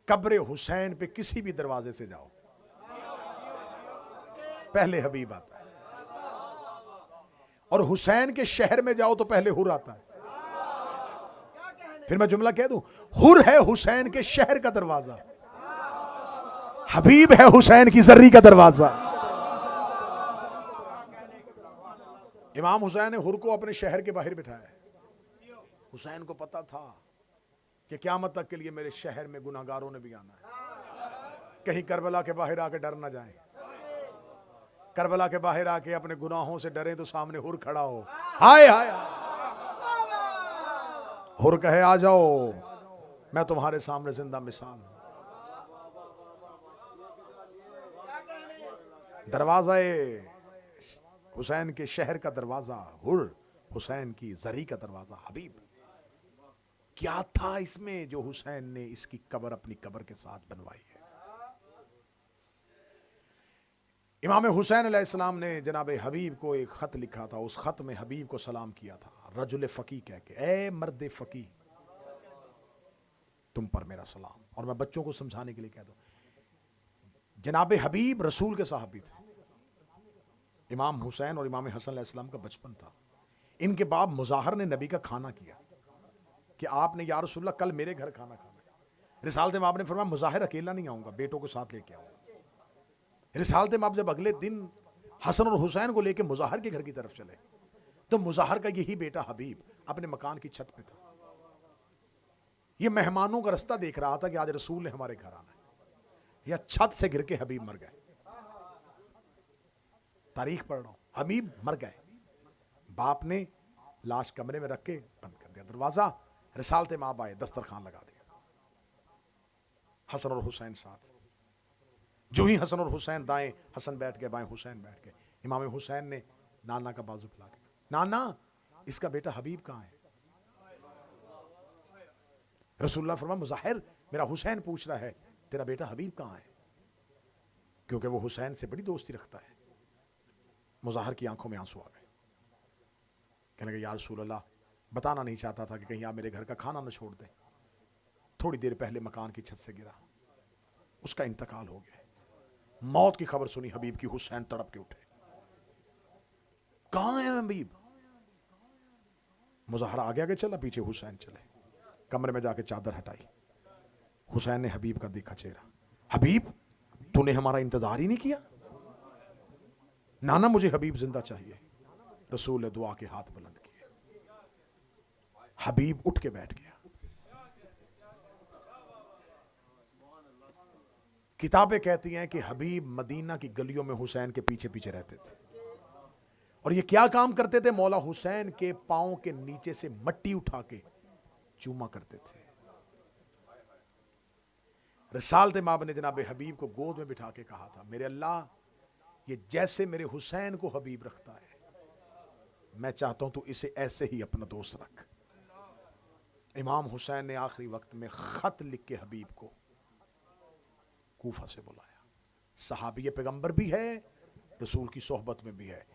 कब्र हुसैन पे किसी भी दरवाजे से जाओ पहले हबीब आता है, और हुसैन के शहर में जाओ तो पहले हुर आता है। फिर मैं जुमला कह दूं, हुर है हुसैन के शहर का दरवाजा, हबीब है हुसैन की जर्री का दरवाजा। इमाम हुसैन ने हुर को अपने शहर के बाहर बिठाया। हुसैन को पता था कि क़यामत तक के लिए मेरे शहर में गुनाहगारों ने भी आना है, कहीं करबला के बाहर आके डर ना जाए। करबला के बाहर आके अपने गुनाहों से डरे तो सामने हुर खड़ा हो, हाय हाय हुर कहे आ जाओ मैं तुम्हारे सामने जिंदा मिसाल हूं। दरवाजा हुसैन के शहर का दरवाजा हुर, हुसैन की जरी का दरवाजा हबीब। क्या था इसमें जो हुसैन ने इसकी कब्र अपनी कब्र के साथ बनवाई है। इमाम हुसैन अलैहिस्सलाम ने जनाब हबीब को एक खत लिखा था, उस खत में हबीब को सलाम किया था रजुल फकी कह के, ए मर्द फकी तुम पर मेरा सलाम। और मैं बच्चों को समझाने के लिए कह दूं, जनाब हबीब रसूल के साहबी थे। इमाम हुसैन और इमाम हसन अलैहिस्सलाम का बचपन था। इनके बाप मुज़ाहिर ने नबी का खाना किया कि आपने या रसूलल्लाह कल मेरे घर खाना खाना। रिसालत में आपने फरमाया मुज़ाहिर अकेला नहीं आऊंगा, बेटों को साथ लेके आऊंगा। रिसालत में आप जब अगले दिन हसन और हुसैन को लेके मुज़ाहिर के घर की तरफ चले तो मुज़ाहिर का यही बेटा हबीब अपने मकान की छत पे था। ये मेहमानों का रास्ता देख रहा था कि आज रसूल ने हमारे घर आना है, या छत से गिर के हबीब मर गए। तारीख पढ़ रहा हूं, हबीब मर गए। बाप ने लाश कमरे में रख के बंद कर दिया दरवाजा। रिसालत में आप आए, दस्तरखान लगा दिया, हसन और हुसैन साथ। जो ही हसन और हुसैन दाएं, हसन बैठ गए, बाएं हुसैन बैठ गए। इमाम हुसैन ने नाना का बाजू फैला के, नाना इसका बेटा हबीब कहां है। रसूलुल्लाह फरमाया मुज़ाहिर मेरा हुसैन पूछ रहा है तेरा बेटा हबीब कहां है, क्योंकि वो हुसैन से बड़ी दोस्ती रखता है। मुज़ाहिर की आंखों में आंसू आ गए। कहने लगे या रसूलल्लाह बताना नहीं चाहता था कि कहीं आप मेरे घर का खाना न छोड़ दें। थोड़ी देर पहले मकान की छत से गिरा, उसका इंतकाल हो गया। मौत की खबर सुनी हबीब की, हुसैन तड़प के उठे, कहां है हबीब? मुज़ाहरा आगे आगे चला, पीछे हुसैन चले, कमरे में जाके चादर हटाई। हुसैन ने हबीब का देखा चेहरा, हबीब तूने हमारा इंतजार ही नहीं किया? नाना मुझे हबीब जिंदा चाहिए। रसूल ने दुआ के हाथ बुलंद किए, हबीब उठ के बैठ गया। किताबें कहती हैं कि हबीब मदीना की गलियों में हुसैन के पीछे पीछे रहते थे, और ये क्या काम करते थे? मौला हुसैन के पांव के नीचे से मट्टी उठा के चूमा करते थे। रसालत माब ने जनाब हबीब को गोद में बिठा के कहा था, मेरे अल्लाह, ये जैसे मेरे हुसैन को हबीब रखता है, मैं चाहता हूं तू इसे ऐसे ही अपना दोस्त रख। इमाम हुसैन ने आखिरी वक्त में खत लिख के हबीब को कूफा से बुलाया। सहाबी पैगंबर भी है, रसूल की सोहबत में भी है।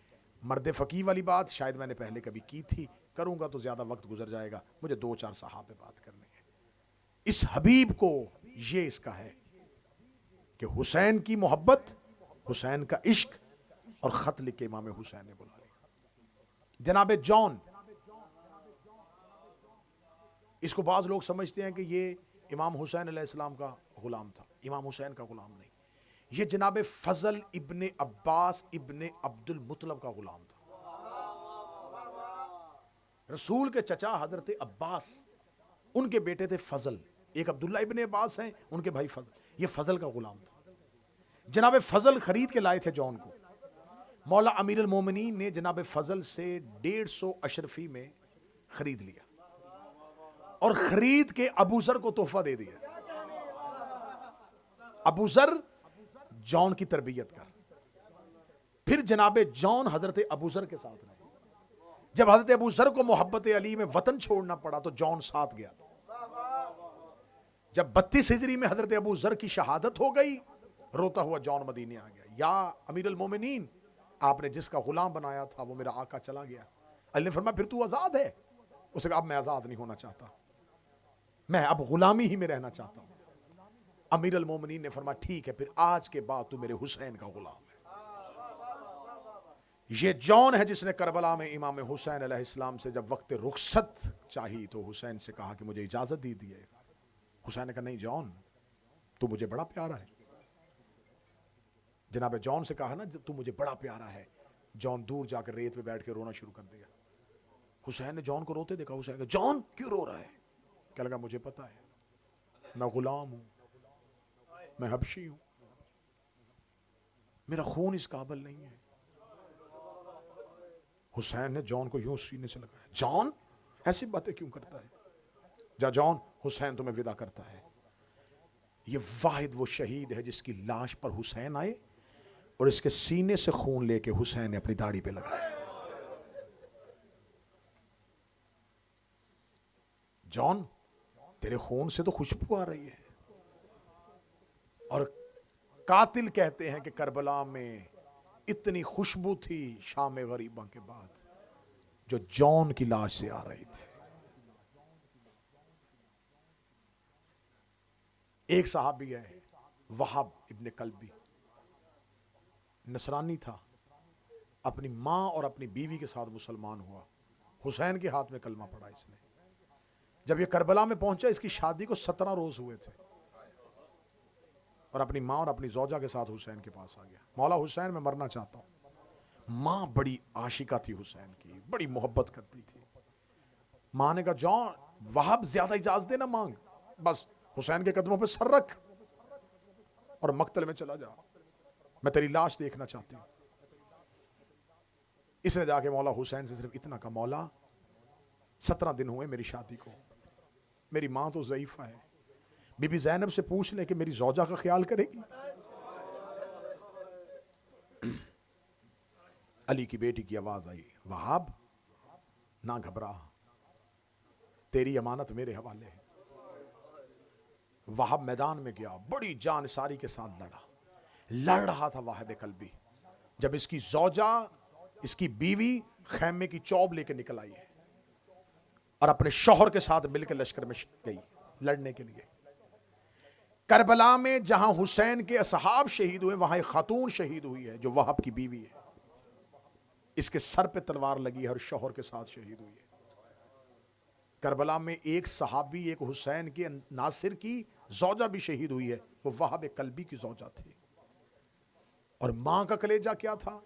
मर्द फ़कीह वाली बात शायद मैंने पहले कभी की थी, करूंगा तो ज्यादा वक्त गुजर जाएगा, मुझे 2-4 सहाबे बात करनी है। इस हबीब को ये इसका है कि हुसैन की मोहब्बत, हुसैन का इश्क, और खत लिख के इमाम हुसैन ने बुला लिया। जनाब जॉन, इसको बाज लोग समझते हैं कि ये इमाम हुसैन अलैहिस्सलाम का गुलाम था। इमाम हुसैन का गुलाम नहीं, ये जनाब फजल इब्ने अब्बास इब्ने अब्दुल मुतलब का गुलाम था। रसूल के चचा हजरत अब्बास, उनके बेटे थे फजल, एक अब्दुल्ला इब्ने अब्बास हैं, उनके भाई फजल, ये फजल का गुलाम था। जनाब फजल खरीद के लाए थे जॉन को। मौला अमीरुल मोमिनीन ने जनाब फजल से 150 अशरफी में खरीद लिया, और खरीद के अबू जर को तोहफा दे दिया। अबू जर, जॉन की तरबियत कर। फिर जनाब जॉन हजरत अबू जर के साथ रहे। जब हजरत अबू जर को मोहब्बत अली में वतन छोड़ना पड़ा तो जॉन साथ गया था। जब 32 हिजरी में हजरत अबू जर की शहादत हो गई, रोता हुआ जॉन मदीने आ गया। या अमीरुल मोमिनीन, आपने जिसका गुलाम बनाया था वो मेरा आका चला गया। अली ने फरमाया फिर तू आजाद है? उसने कहा अब मैं आजाद नहीं होना चाहता, मैं अब गुलामी ही में रहना चाहता हूं। अमीरुल मोमिनीन ने फरमाया ठीक है, फिर आज के बाद तू मेरे हुसैन का गुलाम है। ये जॉन है जिसने करबला में इमाम हुसैन अलैहिस्सलाम से जब वक्त रुखसत चाहिए तो हुसैन से कहा कि मुझे इजाजत दी दिए। हुसैन ने कहा नहीं जॉन, तू मुझे बड़ा प्यारा है। जनाब जॉन से कहा ना तू मुझे बड़ा प्यारा है। जॉन दूर जाकर रेत पे बैठ के रोना शुरू कर दिया। हुसैन ने जॉन को रोते देखा। हुसैन कहा जॉन क्यों रो रहा है? क्या लगा मुझे पता है, मैं गुलाम हूं, मैं हबशी हूं, मेरा खून इस काबिल नहीं है। हुसैन ने जॉन को यूं सीने से लगाया, जॉन ऐसी बातें क्यों करता है? जा जॉन, हुसैन तुम्हें विदा करता है। ये वाहिद वो शहीद है जिसकी लाश पर हुसैन आए और इसके सीने से खून लेके हुसैन ने अपनी दाढ़ी पे लगाया। जॉन, तेरे खून से तो खुशबू आ रही है। और कातिल कहते हैं कि करबला में इतनी खुशबू थी शाम गरीबा के बाद जो जॉन की लाश से आ रही थी। एक साहबी है वहाब इब्ने कल्बी, नसरानी था, अपनी मां और अपनी बीवी के साथ मुसलमान हुआ। हुसैन के हाथ में कलमा पड़ा इसने। जब ये करबला में पहुंचा, इसकी शादी को 17 रोज हुए थे, और अपनी मां और अपनी जोजा के साथ हुसैन के पास आ गया। मौला हुसैन, मैं मरना चाहता हूं। मां बड़ी आशिका थी हुसैन की, बड़ी मोहब्बत करती थी। मां ने कहा जॉन, वहाब ज्यादा इजाजत देना मांग, बस हुसैन के कदमों पे सर रख और मक्तल में चला जा, मैं तेरी लाश देखना चाहती हूं। इसने जाके मौला हुसैन से सिर्फ इतना कहा, मौला 17 दिन हुए मेरी शादी को, मेरी मां तो ज़ईफा है, बीबी ज़ैनब से पूछ ले कि मेरी ज़ौजा का ख्याल करेगी। अली की बेटी की आवाज आई, वहाब ना घबरा, तेरी अमानत मेरे हवाले है। वहाब मैदान में गया, बड़ी जानसारी के साथ लड़ रहा था वाहिब कल्बी। जब इसकी ज़ौजा, इसकी बीवी खैमे की चौब लेकर निकल आई है और अपने शौहर के साथ मिलकर लश्कर में गई लड़ने के लिए। करबला में जहां हुसैन के असहाब शहीद हुए वहां एक खातून शहीद हुई है जो वहाब की बीवी है। इसके सर पे तलवार लगी है और शौहर के साथ शहीद हुई है। करबला में एक सहाबी, एक हुसैन के नासिर की जौजा भी शहीद हुई है, वो वहाब कल्बी की जौजा थी। और मां का कलेजा क्या था,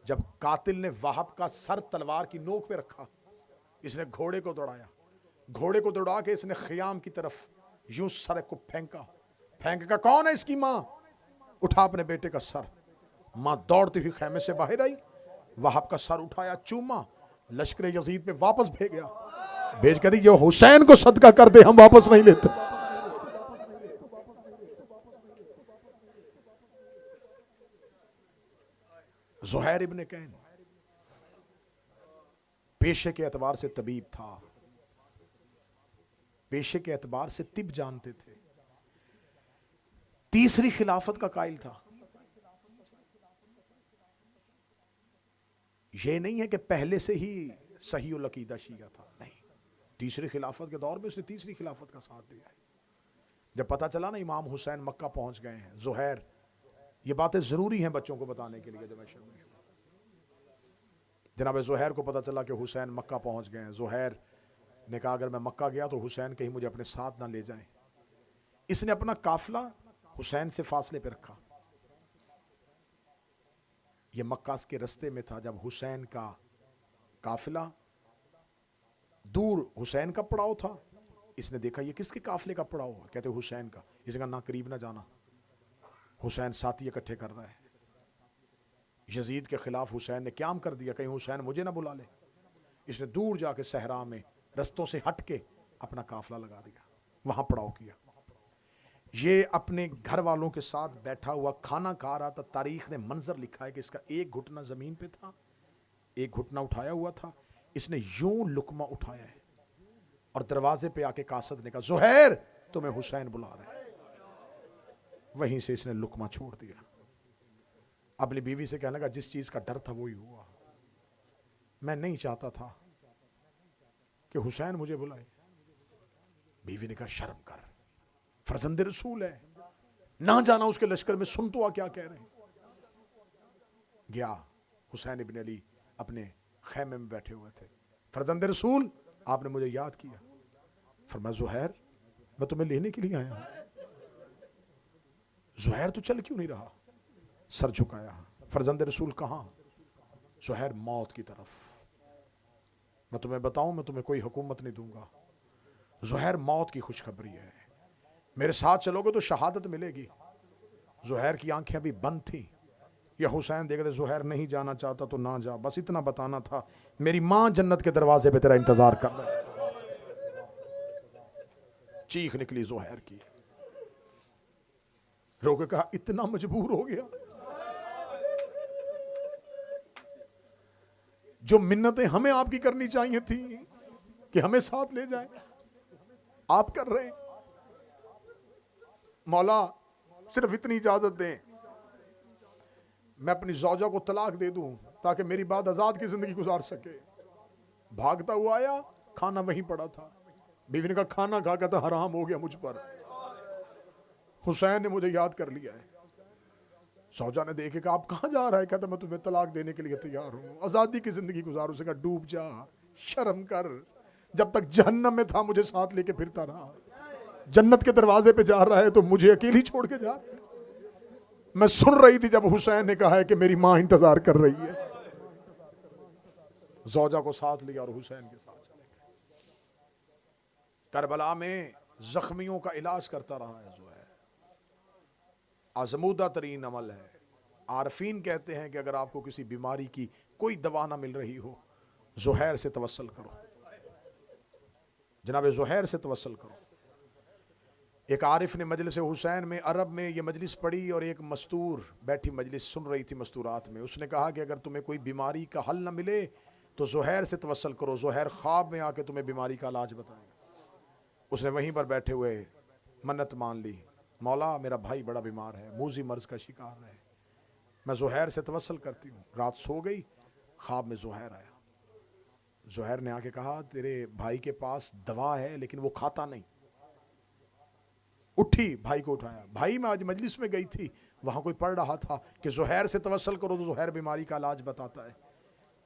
जब कातिल ने वहाब का सर तलवार की नोक पे रखा, इसने घोड़े को दौड़ाया, घोड़े को दौड़ा के इसने खियाम की तरफ यूं सर को फेंका, फेंक का कौन है इसकी मां, उठा अपने बेटे का सर। मां दौड़ती हुई खैमे से बाहर आई, वहाब का सर उठाया, चूमा, लश्कर यजीद पे वापस भेज गया, भेज कर दी जो हुसैन को सदका कर दे हम वापस नहीं लेते। ज़ुहैर इब्न कैन पेशे के एतबार से तबीब था, पेशे के एतबार से तिब जानते थे, तीसरी खिलाफत का कायल था। यह नहीं है कि पहले से ही सही उल अकीदा शिया था, नहीं, तीसरी खिलाफत के दौर में उसने तीसरी खिलाफत का साथ दिया है। जब पता चला ना इमाम हुसैन मक्का पहुंच गए हैं, ज़ुहैर, ये बातें जरूरी हैं बच्चों को बताने के लिए, जब जनाब ज़ुहैर को पता चला कि हुसैन मक्का पहुंच गए हैं, ज़ुहैर ने कहा अगर मैं मक्का गया तो हुसैन कहीं मुझे अपने साथ ना ले जाएं। इसने अपना काफिला हुसैन से फासले पे रखा। यह मक्का के रास्ते में था जब हुसैन का काफिला दूर, हुसैन का पड़ाव था। इसने देखा ये किसके काफिले का पड़ाव है, कहते हुसैन का। इसने कहा ना, करीब ना जाना, हुसैन साथी इकट्ठे कर रहा है। यजीद के खिलाफ हुसैन ने क्याम कर दिया, कहीं हुसैन मुझे ना बुला ले। इसने दूर जाके सहरा में रस्तों से हट के अपना काफिला लगा दिया, वहां पड़ाव किया। ये अपने घर वालों के साथ बैठा हुआ खाना खा रहा था। तारीख ने मंजर लिखा है कि इसका एक घुटना जमीन पे था, एक घुटना उठाया हुआ था। इसने यूं लुकमा उठाया है और दरवाजे पे आके कासद ने कहा ज़ुहैर तुम्हें हुसैन बुला रहे हैं। वहीं से इसने लुकमा छोड़ दिया। अपनी बीवी से कहने लगा जिस चीज का डर था वही हुआ, मैं नहीं चाहता था कि हुसैन मुझे बुलाए। बीवी ने कहा शर्म कर, फर्जंद रसूल है, ना जाना उसके लश्कर में, सुन तो आ क्या कह रहे हैं। गया, हुसैन इब्न अली अपने खैमे में बैठे हुए थे। फर्जंद रसूल आपने मुझे याद किया। फरमाया ज़ुहैर मैं तुम्हें लेने के लिए आया हूं। ज़ुहैर तो चल क्यों नहीं रहा, सर झुकाया। फर्जंद रसूल कहां, ज़ुहैर मौत की तरफ। मैं तुम्हें बताऊं, मैं तुम्हें कोई हुकूमत नहीं दूंगा, ज़ुहैर मौत की खुशखबरी है, मेरे साथ चलोगे तो शहादत मिलेगी। ज़ुहैर की आंखें अभी बंद थी। या हुसैन देख रहे, ज़ुहैर नहीं जाना चाहता तो ना जा, बस इतना बताना था मेरी मां जन्नत के दरवाजे पे तेरा इंतजार कर रहा है। चीख निकली ज़ुहैर की। रोके कहा इतना मजबूर हो गया, जो मिन्नतें हमें आपकी करनी चाहिए थी कि हमें साथ ले जाए, आप कर रहे हैं। मौला सिर्फ इतनी इजाजत दें, मैं अपनी ज़ौजा को तलाक दे दूं ताकि मेरी बात आजाद की जिंदगी गुजार सके। भागता हुआ आया, खाना वहीं पड़ा था। बीवी ने कहा खाना खा, कहता हराम हो गया मुझ पर, हुसैन ने मुझे याद कर लिया है। ज़ौजा ने देखे कहा आप कहां जा रहा है, कहता मैं तुम्हें तलाक देने के लिए तैयार हूं, आजादी की जिंदगी गुजार। उसे कहा डूब जा, शर्म कर, जब तक जहन्नम में था मुझे साथ लेके फिरता रहा, जन्नत के दरवाजे पे जा रहा है तो मुझे अकेली छोड़ के जा रहा है। मैं सुन रही थी जब हुसैन ने कहा है कि मेरी मां इंतजार कर रही है। ज़ौजा को साथ लिया और हुसैन के साथ चले गए। करबला में जख्मियों का इलाज करता रहा है ज़ुहैर। आजमूदा तरीन अमल है। आरफीन कहते हैं कि अगर आपको किसी बीमारी की कोई दवा ना मिल रही हो, ज़ुहैर से तवस्सल करो, जनाब ज़ुहैर से तवस्सल करो। एक आरिफ ने मजलिस हुसैन में अरब में ये मजलिस पढ़ी और एक मस्तूर बैठी मजलिस सुन रही थी मस्तूरात में। उसने कहा कि अगर तुम्हें कोई बीमारी का हल ना मिले तो ज़ुहैर से तवस्सल करो, ज़ुहैर ख्वाब में आके तुम्हें बीमारी का इलाज बताएगा। उसने वहीं पर बैठे हुए मन्नत मान ली, मौला मेरा भाई बड़ा बीमार है, मूजी मर्ज का शिकार है, मैं ज़ुहैर से तवस्सल करती हूँ। रात सो गई, ख्वाब में ज़ुहैर आया। ज़ुहैर ने आके कहा तेरे भाई के पास दवा है लेकिन वो खाता नहीं, उठी, भाई को उठाया। भाई मैं आज मजलिस में गई थी, वहां कोई पढ़ रहा था कि ज़ुहैर से तवस्सल करो तो ज़ुहैर बीमारी का इलाज बताता है।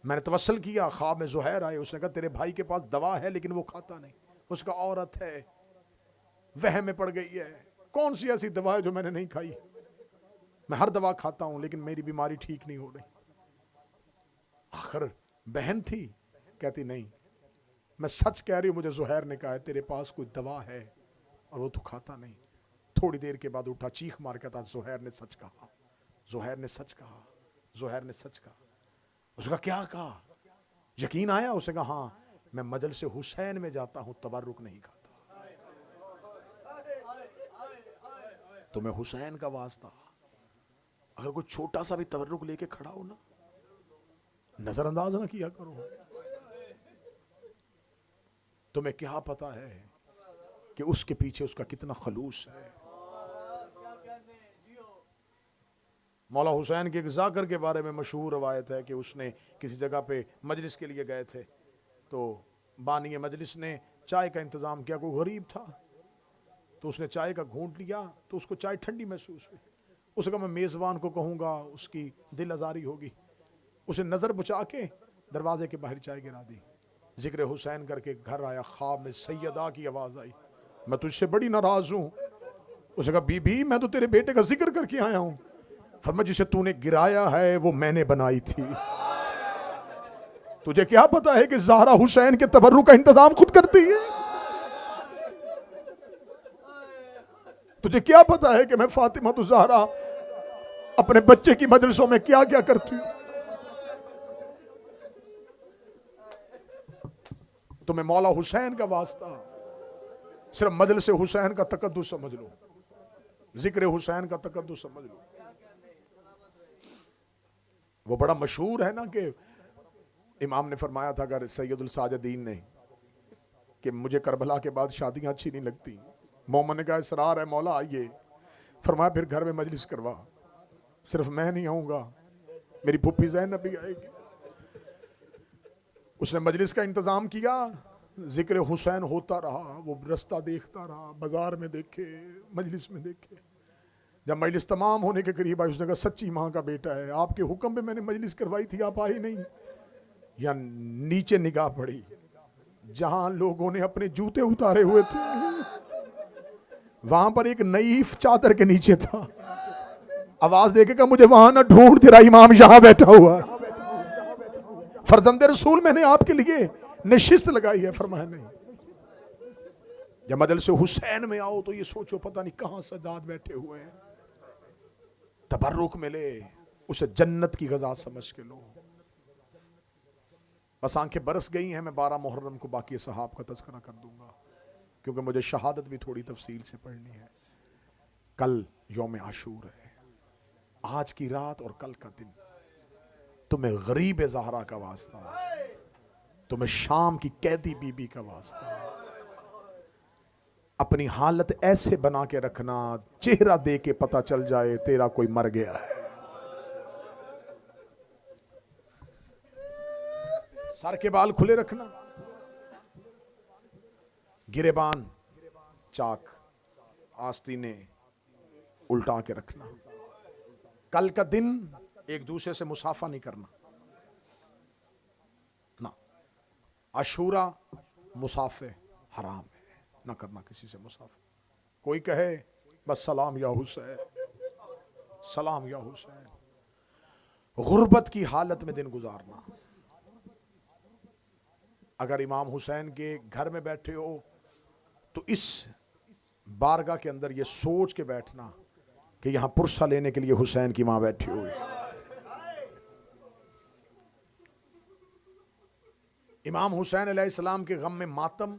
मैंने तवस्सल किया, ख्वाब में ज़ुहैर आए, उसने कहा तेरे भाई के पास दवा है लेकिन वो खाता नहीं, उसका औरत है, वहम में पड़ गई है। कौन सी ऐसी दवा है जो मैंने नहीं खाई? मैं हर दवा खाता हूं लेकिन मेरी बीमारी ठीक नहीं हो रही। आखिर बहन थी, कहती नहीं मैं सच कह रही हूं, मुझे ज़ुहैर ने कहा है तेरे पास कोई दवा है और वो तो खाता नहीं। थोड़ी देर के बाद उठा, चीख मार के था, ज़ुहैर ने सच कहा, ज़ुहैर ने सच कहा, ज़ुहैर ने सच कहा। उसका क्या कहा? यकीन आया? उसने कहा हाँ, मैं मजलिस हुसैन में जाता हूं, तबर्रुक नहीं खाता। तो मैं हुसैन का वास्ता, अगर कोई छोटा सा भी तबर्रुक लेके खड़ा हो ना, नजरअंदाज ना किया करो। तुम्हें क्या पता है कि उसके पीछे उसका कितना खलूस है। मौला हुसैन के एक जाकर के बारे में मशहूर रवायत है कि उसने किसी जगह पे मजलिस के लिए गए थे, तो बानी मजलिस ने चाय का इंतज़ाम किया। कोई गरीब था तो उसने चाय का घूंट लिया तो उसको चाय ठंडी महसूस हुई। उसने कहा मैं मेज़बान को कहूँगा, उसकी दिल आज़ारी होगी। उसे नज़र बुझा के दरवाजे के बाहर चाय गिरा दी। जिक्र हुसैन करके घर आया, ख्वाब में सैयदा की आवाज़ आई, मैं तुझसे बड़ी नाराज़ हूँ। उसने कहा बीबी मैं तो तेरे बेटे का जिक्र करके आया हूँ। फरमा जिसे तूने गिराया है वो मैंने बनाई थी। तुझे क्या पता है कि ज़हरा हुसैन के तबर्रुक का इंतजाम खुद करती है? तुझे क्या पता है कि मैं फातिमा तो ज़हरा अपने बच्चे की मजलिसों में क्या क्या करती हूं? तुम्हें मौला हुसैन का वास्ता, सिर्फ मजलिस हुसैन का तकद्दुस समझ लो, जिक्र हुसैन का तकद्दुस समझ लो। वो बड़ा मशहूर है ना कि इमाम ने फरमाया था, अगर सैयदुल साजिदीन ने, कि मुझे करबला के बाद शादियां अच्छी नहीं लगती। मोमन ने कहा इसरार है मौला आइए। फरमाया फिर घर में मजलिस करवा, सिर्फ मैं नहीं आऊंगा, मेरी फुप्पी ज़ैनब भी आएगी। उसने मजलिस का इंतज़ाम किया, जिक्र हुसैन होता रहा, वो रास्ता देखता रहा, बाजार में देखे, मजलिस में देखे। जब मजलिस तमाम होने के करीब आई, उसने कहा सच्ची माँ का बेटा है, आपके हुक्म पे मैंने मजलिस करवाई थी, आप आए नहीं। या नीचे निगाह पड़ी, जहां लोगों ने अपने जूते उतारे हुए थे, वहां पर एक नईफ चादर के नीचे था। आवाज देके कहा मुझे वहां ना ढूंढ, तेरा इमाम यहां बैठा हुआ। फरजंदे रसूल मैंने आपके लिए नशिस्त लगाई है। फरमाया नहीं, जब मजलिस हुसैन में आओ तो ये सोचो पता नहीं कहां सजाद बैठे हुए हैं, तबर्रुक मिले, उसे जन्नत की गजा समझ के लो। बस आंखें बरस गई हैं, मैं 12 मुहर्रम को बाकी सहाब का तज़किरा कर दूंगा, क्योंकि मुझे शहादत भी थोड़ी तफसील से पढ़नी है। कल यौम आशूर है, आज की रात और कल का दिन तुम्हें गरीब ज़हरा का वास्ता, तुम्हें शाम की कैदी बीबी का वास्ता। अपनी हालत ऐसे बना के रखना, चेहरा दे के पता चल जाए तेरा कोई मर गया है। सर के बाल खुले रखना, गिरेबान चाक, आस्तीने उल्टा के रखना। कल का दिन एक दूसरे से मुसाफा नहीं करना ना, अशूरा मुसाफे हराम है, ना करना किसी से मुसाफा। कोई कहे बस सलाम या हुसैन, सलाम या हुसैन। गुर्बत की हालत में दिन गुजारना। अगर इमाम हुसैन के घर में बैठे हो तो इस बारगाह के अंदर ये सोच के बैठना कि यहां पुरसा लेने के लिए हुसैन की मां बैठी हुई। इमाम हुसैन अलैहिस्सलाम के गम में मातम,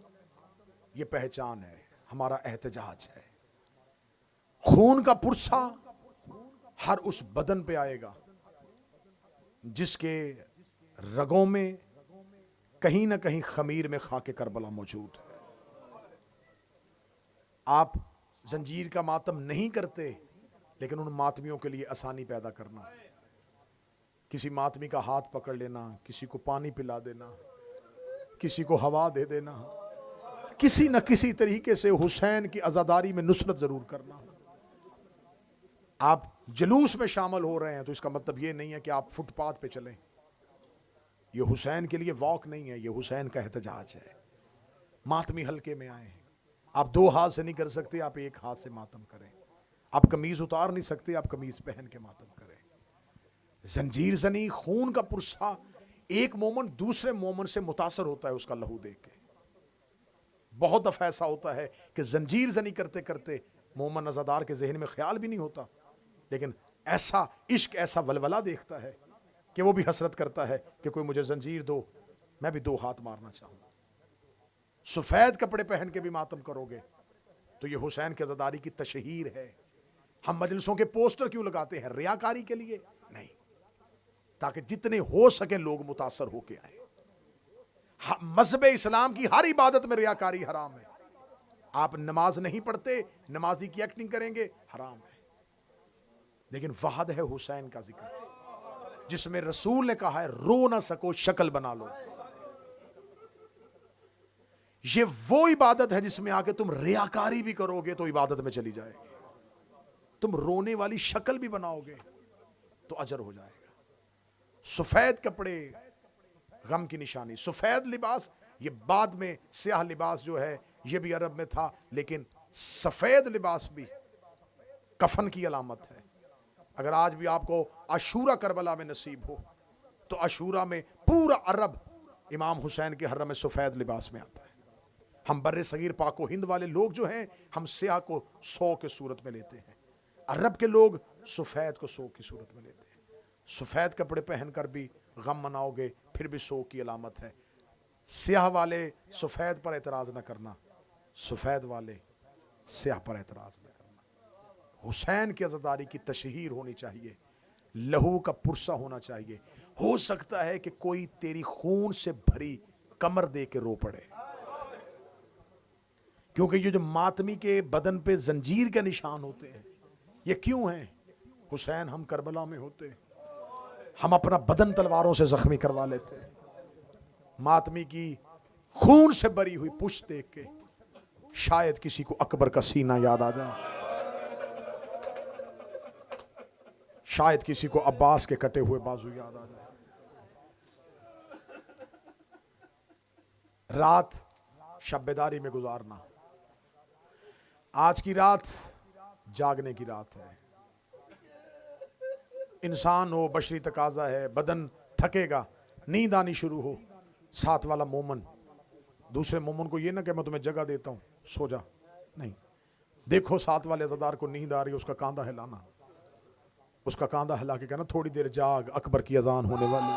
ये पहचान है, हमारा एहतजाज है। खून का पुरसा हर उस बदन पे आएगा जिसके रगों में कहीं ना कहीं खमीर में खाके करबला मौजूद है। आप जंजीर का मातम नहीं करते, लेकिन उन मातमियों के लिए आसानी पैदा करना, किसी मातमी का हाथ पकड़ लेना, किसी को पानी पिला देना, किसी को हवा दे देना, किसी न किसी तरीके से हुसैन की आजादारी में नुसरत जरूर करना। आप जुलूस में शामिल हो रहे हैं तो इसका मतलब यह नहीं है कि आप फुटपाथ पे चलें। ये हुसैन के लिए वॉक नहीं है, ये हुसैन का एहतजाज है। मातमी हल्के में आए हैं, आप दो हाथ से नहीं कर सकते, आप एक हाथ से मातम करें। आप कमीज उतार नहीं सकते, आप कमीज पहन के मातम करें। जंजीर जनी, खून का पुरसा, एक मोमेंट दूसरे मोमेंट से मुतासर होता है उसका लहू देख के। बहुत दफा ऐसा होता है कि जंजीर जनी करते करते मोमन अज़ादार के जहन में ख्याल भी नहीं होता, लेकिन ऐसा इश्क, ऐसा वलवला देखता है कि वो भी हसरत करता है कि कोई मुझे जंजीर दो, मैं भी दो हाथ मारना चाहूँ। सफेद कपड़े पहन के भी मातम करोगे तो ये हुसैन की अज़ादारी की तशहीर है। हम मजलिसों के पोस्टर क्यों लगाते हैं? रियाकारी के लिए नहीं, ताकि जितने हो सके लोग मुतासर होके आए। मज़हब इस्लाम की हर इबादत में रियाकारी हराम है। आप नमाज नहीं पढ़ते, नमाजी की एक्टिंग करेंगे, हराम है। लेकिन वहद है हुसैन का जिक्र, जिसमें रसूल ने कहा है रो ना सको शक्ल बना लो। ये वो इबादत है जिसमें आके तुम रियाकारी भी करोगे तो इबादत में चली जाएगी। तुम रोने वाली शक्ल भी बनाओगे तो अजर हो जाएगा। सफेद कपड़े गम की निशानी, सफेद लिबास, ये बाद में स्याह लिबास जो है ये भी अरब में था, लेकिन सफेद लिबास भी कफन की अलामत है। अगर आज भी आपको अशूरा करबला में नसीब हो तो अशूरा में पूरा अरब इमाम हुसैन के हर्रम में सफेद लिबास में आता है। हम बर्रे सगीर पाको हिंद वाले लोग जो हैं, हम स्याह को 100 के सूरत में लेते हैं, अरब के लोग सफेद को 100 की सूरत में लेते हैं। सफेद कपड़े पहनकर भी गम मनाओगे फिर भी 100 की अलामत है। स्याह वाले सफेद पर एतराज न करना, सफेद वाले स्याह पर एतराज न करना। हुसैन की अज़ादारी की तशहीर होनी चाहिए, लहू का पुरसा होना चाहिए। हो सकता है कि कोई तेरी खून से भरी कमर दे के रो पड़े, क्योंकि ये जो मातमी के बदन पे जंजीर के निशान होते हैं ये क्यों हैं? हुसैन हम करबला में होते, हम अपना बदन तलवारों से जख्मी करवा लेते। मातमी की खून से भरी हुई पुश्त देख के शायद किसी को अकबर का सीना याद आ जाए, शायद किसी को अब्बास के कटे हुए बाजू याद आ जाए। रात शब्बेदारी में गुजारना, आज की रात जागने की रात है। इंसान हो, बशरी तकाजा है, बदन थकेगा, नींद आनी शुरू हो, साथ वाला मोमन दूसरे मोमन को ये ना कि मैं तुम्हें जगह देता हूं सो जा, नहीं, देखो साथ वाले अज़ादार को नींद आ रही है, उसका कांधा हिलाना, उसका कांधा हिला के कहना थोड़ी देर जाग, अकबर की अजान होने वाली।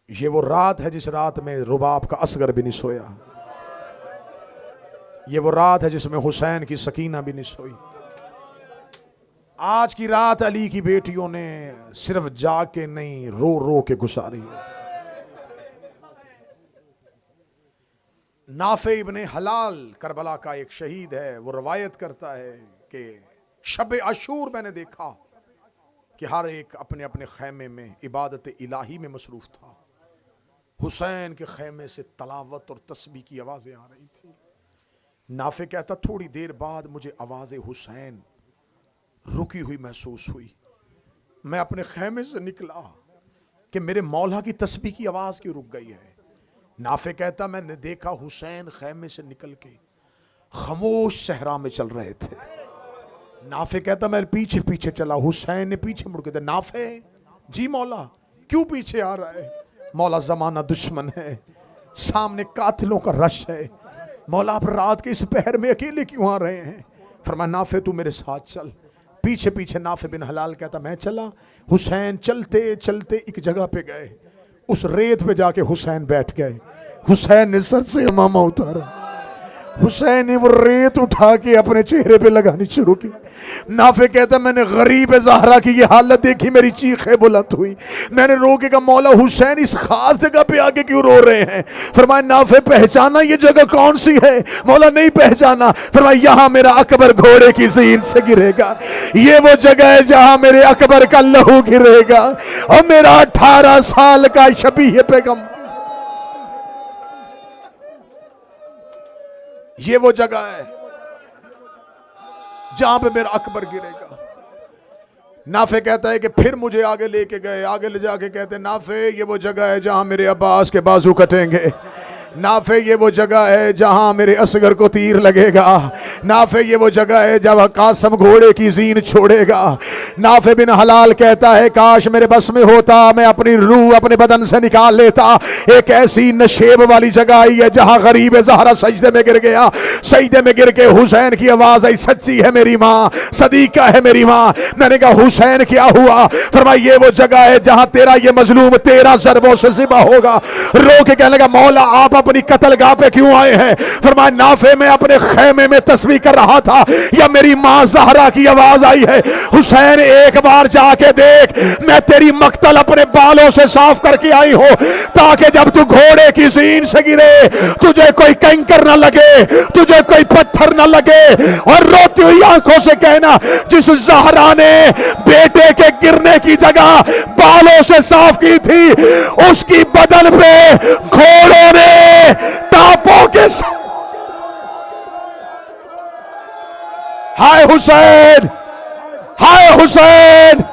ये वो रात है जिस रात में रुबाब का असगर भी नहीं सोया, ये वो रात है जिसमें हुसैन की सकीना भी नहीं सोई। आज की रात अली की बेटियों ने सिर्फ जाग के नहीं, रो रो के गुजारी है। नाफे इब्ने हलाल करबला का एक शहीद है, वो रवायत करता है कि शब अशूर मैंने देखा कि हर एक अपने अपने खैमे में इबादत इलाही में मसरूफ था। हुसैन के खैमे से तलावत और तस्बीह की आवाजें आ रही थी। नाफे कहता थोड़ी देर बाद मुझे आवाज़ हुसैन रुकी हुई महसूस हुई। मैं अपने खैमे से निकला कि मेरे मौला की तस्बीह की आवाज़ क्यों रुक गई है। नाफे कहता मैंने देखा हुसैन खैमे से निकल के खामोश सहरा में चल रहे थे। नाफे कहता मैं पीछे पीछे चला, हुसैन ने पीछे मुड़ के, नाफे जी मौला क्यों पीछे आ रहा है? मौला जमाना दुश्मन है, सामने कातिलों का रश है, मौला आप रात के इस पहर में अकेले क्यों आ रहे हैं? फरमाया नाफे तू मेरे साथ चल। पीछे पीछे नाफे बिन हलाल कहता मैं चला। हुसैन चलते चलते एक जगह पे गए, उस रेत पे जाके हुसैन बैठ गए। हुसैन ने सर से इमामा उतारा, हुसैन ने वो रेत उठा के अपने चेहरे पे लगानी शुरू की। नाफे कहता मैंने गरीब ज़हरा की ये हालत देखी, मेरी चीखें बुलंद हुई, मैंने रो के कहा मौला हुसैन इस खास जगह पे आके क्यों रो रहे हैं? फरमाया नाफे पहचाना ये जगह कौन सी है? मौला नहीं पहचाना। फरमाया यहाँ मेरा अकबर घोड़े की ज़ीन से गिरेगा, ये वो जगह है जहाँ मेरे अकबर का लहू गिरेगा और मेरा 18 साल का शबीह पैगंबर। ये वो जगह है जहां पे मेरा अकबर गिरेगा। नाफे कहता है कि फिर मुझे आगे लेके गए, आगे ले जाके कहते नाफे ये वो जगह है जहां मेरे अब्बास के बाजू कटेंगे। नाफे ये वो जगह है जहां मेरे असगर को तीर लगेगा। नाफे ये वो जगह है जब कासम घोड़े की जीन छोड़ेगा। नाफे बिन हलाल कहता है काश मेरे बस में होता, मैं अपनी रूह अपने बदन से निकाल लेता। एक ऐसी नशेब वाली जगह आई है जहां गरीब ज़हरा सजदे में गिर गया। सजदे में गिर के हुसैन की आवाज आई, सच्ची है मेरी माँ, सदीका है मेरी माँ। मैंने कहा हुसैन क्या हुआ? फरमाया ये वो जगह है जहां तेरा ये मजलूम 13 ज़रबों से ज़िबा होगा। रो के कहने लगा मौला आप अपनी कत्लगाह पे क्यों आए हैं? फरमाया नाफे में अपने खेमे में तस्बीह कर रहा था, या मेरी मां ज़हरा की आवाज आई है, हुसैन एक बार जाके देख, मैं तेरी मक्तल अपने बालों से साफ करके आई हूं ताकि जब तू घोड़े की जीन से गिरे तुझे कोई कंकर ना लगे, तुझे कोई पत्थर ना लगे। और रोती हुई आंखों से कहना जिस ज़हरा ने बेटे के गिरने की जगह बालों से साफ की थी उसकी बदन पे घोड़ों ने टापों के हाय हुसैन, हाय हुसैन,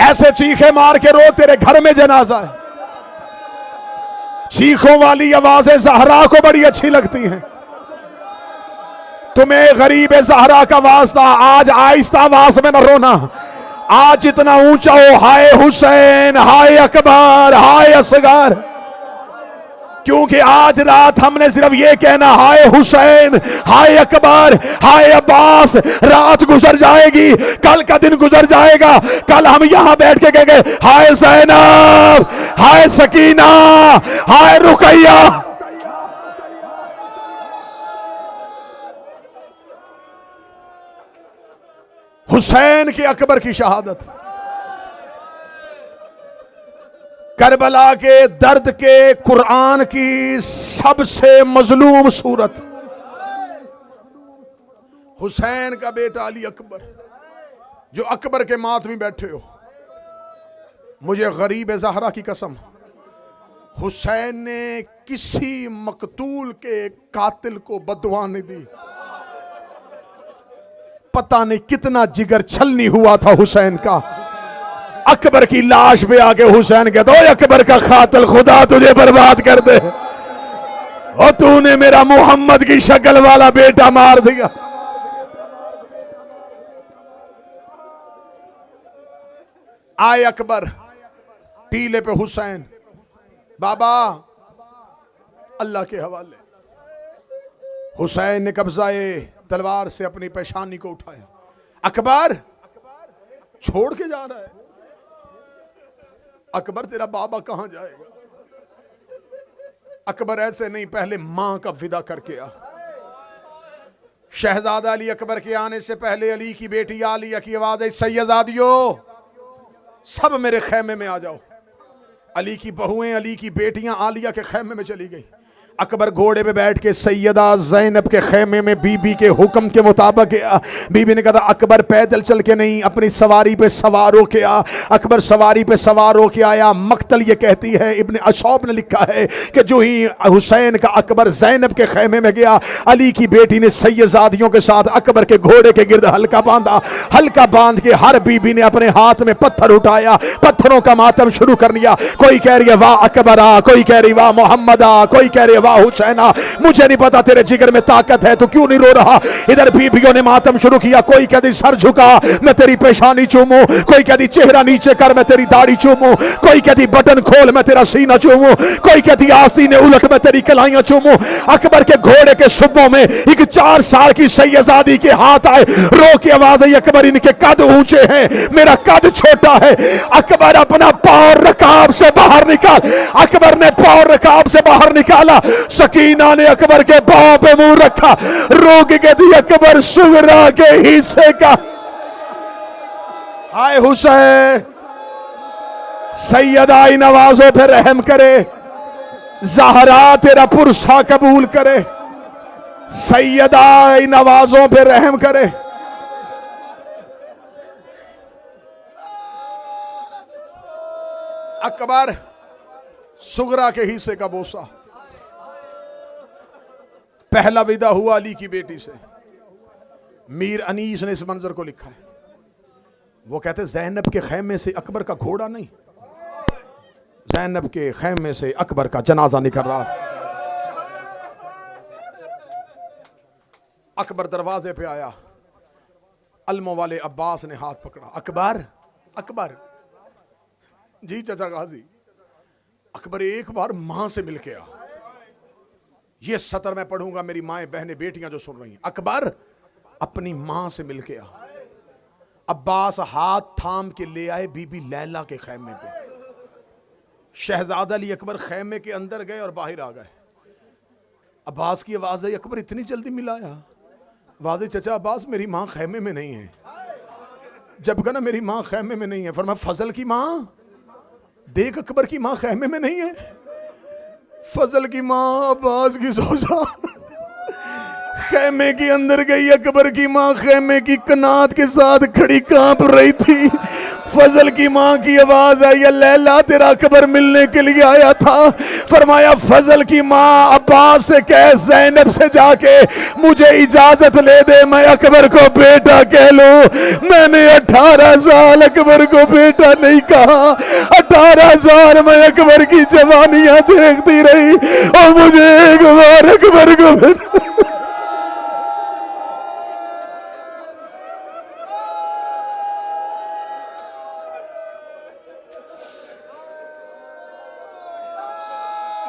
ऐसे चीखे मार के रो, तेरे घर में जनाजा है। चीखों वाली आवाजें ज़हरा को बड़ी अच्छी लगती हैं। तुम्हें गरीब ज़हरा का वास्ता, आज आहिस्ता आवाज में न रोना, आज जितना ऊंचा हो हाय हुसैन, हाय अकबर, हाय असगर। क्योंकि आज रात हमने सिर्फ ये कहना हाय हुसैन, हाय अकबर, हाय अब्बास। रात गुजर जाएगी, कल का दिन गुजर जाएगा, कल हम यहां बैठ के कहेंगे हाय ज़ैनब, हाय सकीना, हाय रुकैया। हुसैन की अकबर की शहादत, करबला के दर्द के कुरान की सबसे मजलूम सूरत, हुसैन का बेटा अली अकबर, जो अकबर के मातमी बैठे हो। मुझे गरीब ज़हरा की कसम, हुसैन ने किसी मकतूल के कातिल को बददुआ नहीं दी। पता नहीं कितना जिगर छलनी हुआ था हुसैन का। अकबर की लाश पे आके हुसैन कहता ओ अकबर का कातिल, खुदा तुझे बर्बाद कर दे, और तूने मेरा मोहम्मद की शक्ल वाला बेटा मार दिया। आए अकबर टीले पे हुसैन, बाबा अल्लाह के हवाले। हुसैन ने कब्जाए तलवार से अपनी पेशानी को उठाया। अकबर छोड़ के जा रहा है। अकबर तेरा बाबा कहां जाएगा? अकबर ऐसे नहीं, पहले मां का विदा करके आ। शहजादा अली अकबर के आने से पहले अली की बेटी आलिया की आवाज है, सैयदादियों सब मेरे खेमे में आ जाओ। अली की बहुएं, अली की बेटियां आलिया के खेमे में चली गई। अकबर घोड़े पे बैठ के सैयदा ज़ैनब के खेमे में बीबी के हुक्म के मुताबिक गया। बीबी ने कहा अकबर पैदल चल के नहीं, अपनी सवारी पे सवार होके आ। अकबर सवारी पे सवार होके आया। मक्तल ये कहती है, इब्न अशौब ने लिखा है कि जो ही हुसैन का अकबर ज़ैनब के खेमे में गया, अली की बेटी ने सैयदादियों के साथ अकबर के घोड़े के गिर्द हल्का बांधा। हल्का बांध के हर बीबी ने अपने हाथ में पत्थर उठाया, पत्थरों का मातम शुरू कर लिया। कोई कह रही है वाह अकबरा, कोई कह रही वाह मोहम्मदा, कोई कह रही वाह हुसैना। मुझे नहीं पता तेरे जिगर में ताकत है तो क्यों नहीं रो रहा। इधर बीबियों ने मातम शुरू किया। कोई कहती सर झुका मैं तेरी पेशानी चूमूं, कोई कहती चेहरा नीचे कर मैं तेरी दाढ़ी चूमूं, कोई कहती बटन खोल मैं तेरा सीना चूमूं, कोई कहती आस्तीन उलट मैं तेरी कलाइयां चूमूं। अकबर के घोड़े के सुबों में एक 4 साल की सैयदादी के हाथ आए। रो की आवाज आई अकबर इनके कद ऊंचे हैं, मेरा कद छोटा है। अकबर अपना पांव रकाब से बाहर निकाल। अकबर ने पांव रकाब से बाहर निकाला। सकीना ने अकबर के पांव पे मुंह रखा, रोक के दी अकबर सुगरा के हिस्से का। हाय हुसैन, सैयदा इन नवाजों पे रहम करे, ज़हरा तेरा पुरसा कबूल करे। सैयदा इन नवाजों पे रहम करे। अकबर सुगरा के हिस्से का बोसा। पहला विदा हुआ अली की बेटी से। मीर अनीस ने इस मंजर को लिखा है। वो कहते ज़ैनब के खैमे से अकबर का घोड़ा नहीं, ज़ैनब के खैमे से अकबर का जनाजा निकल रहा था। अकबर दरवाजे पे आया, अलमों वाले अब्बास ने हाथ पकड़ा। अकबर, अकबर जी चाचा गाजी। अकबर एक बार मां से मिल के आ। ये सतर मैं पढ़ूंगा, मेरी माएं बहनें बेटियां जो सुन रही हैं। अकबर अपनी मां से मिल के आ। अब्बास हाथ थाम के ले आए बीबी लैला के खैमे पे। शहजादा अली अकबर खैमे के अंदर गए और बाहर आ गए। अब्बास की आवाज आई, अकबर इतनी जल्दी मिलाया? वादे चचा अब्बास मेरी मां खैमे में नहीं है। जब कहा ना मेरी मां खैमे में नहीं है, फरमाया फजल की मां देख, अकबर की मां खैमे में नहीं है। फजल की मां अब्बास की सोचा खैमे के अंदर गई। अकबर की मां खैमे की कनात के साथ खड़ी कांप रही थी। फजल की मां की आवाज आई, लैला तेरा अकबर मिलने के लिए आया था। फरमाया फजल की मां अब्बास से कह ज़ैनब से जाके मुझे इजाजत ले दे, मैं अकबर को बेटा कह लूं। मैंने 18 साल अकबर को बेटा नहीं कहा। 18 साल मैं अकबर की जवानियां देखती रही और मुझे एक बार अकबर को बेटा।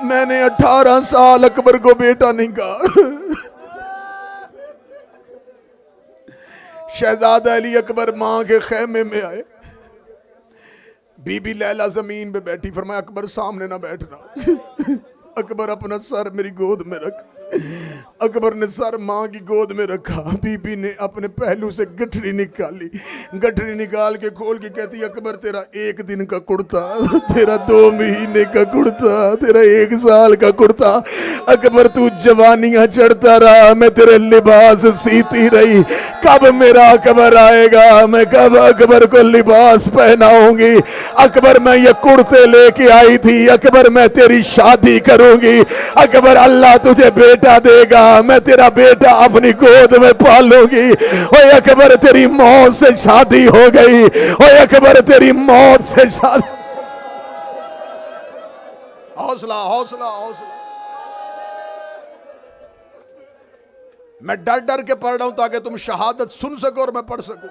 मैंने 18 साल अकबर को बेटा नहीं कहा। शहजादा अली अकबर मां के खैमे में आए। बीबी लैला जमीन पे बैठी। फरमाया अकबर सामने ना बैठना। अकबर अपना सर मेरी गोद में रख। अकबर ने सर मां की गोद में रखा। बीबी ने अपने पहलू से गठरी निकाली। गठरी निकाल के खोल के कहती अकबर तेरा 1 दिन का कुर्ता, तेरा 2 महीने का कुर्ता, तेरा 1 साल का कुर्ता। अकबर तू जवानियां चढ़ता रहा, मैं तेरे लिबास सीती रही। कब मेरा अकबर आएगा, मैं कब अकबर को लिबास पहनाऊंगी। अकबर मैं ये कुर्ते लेके आई थी। अकबर मैं तेरी शादी करूंगी। अकबर अल्लाह तुझे बेटा देगा, मैं तेरा बेटा अपनी गोद में पालूंगी। ओए अकबर तेरी मौत से शादी हो गई। ओए अकबर तेरी मौत से शादी। हौसला हौसला हौसला। मैं डर डर के पढ़ रहा हूं ताकि तुम शहादत सुन सको और मैं पढ़ सकूं।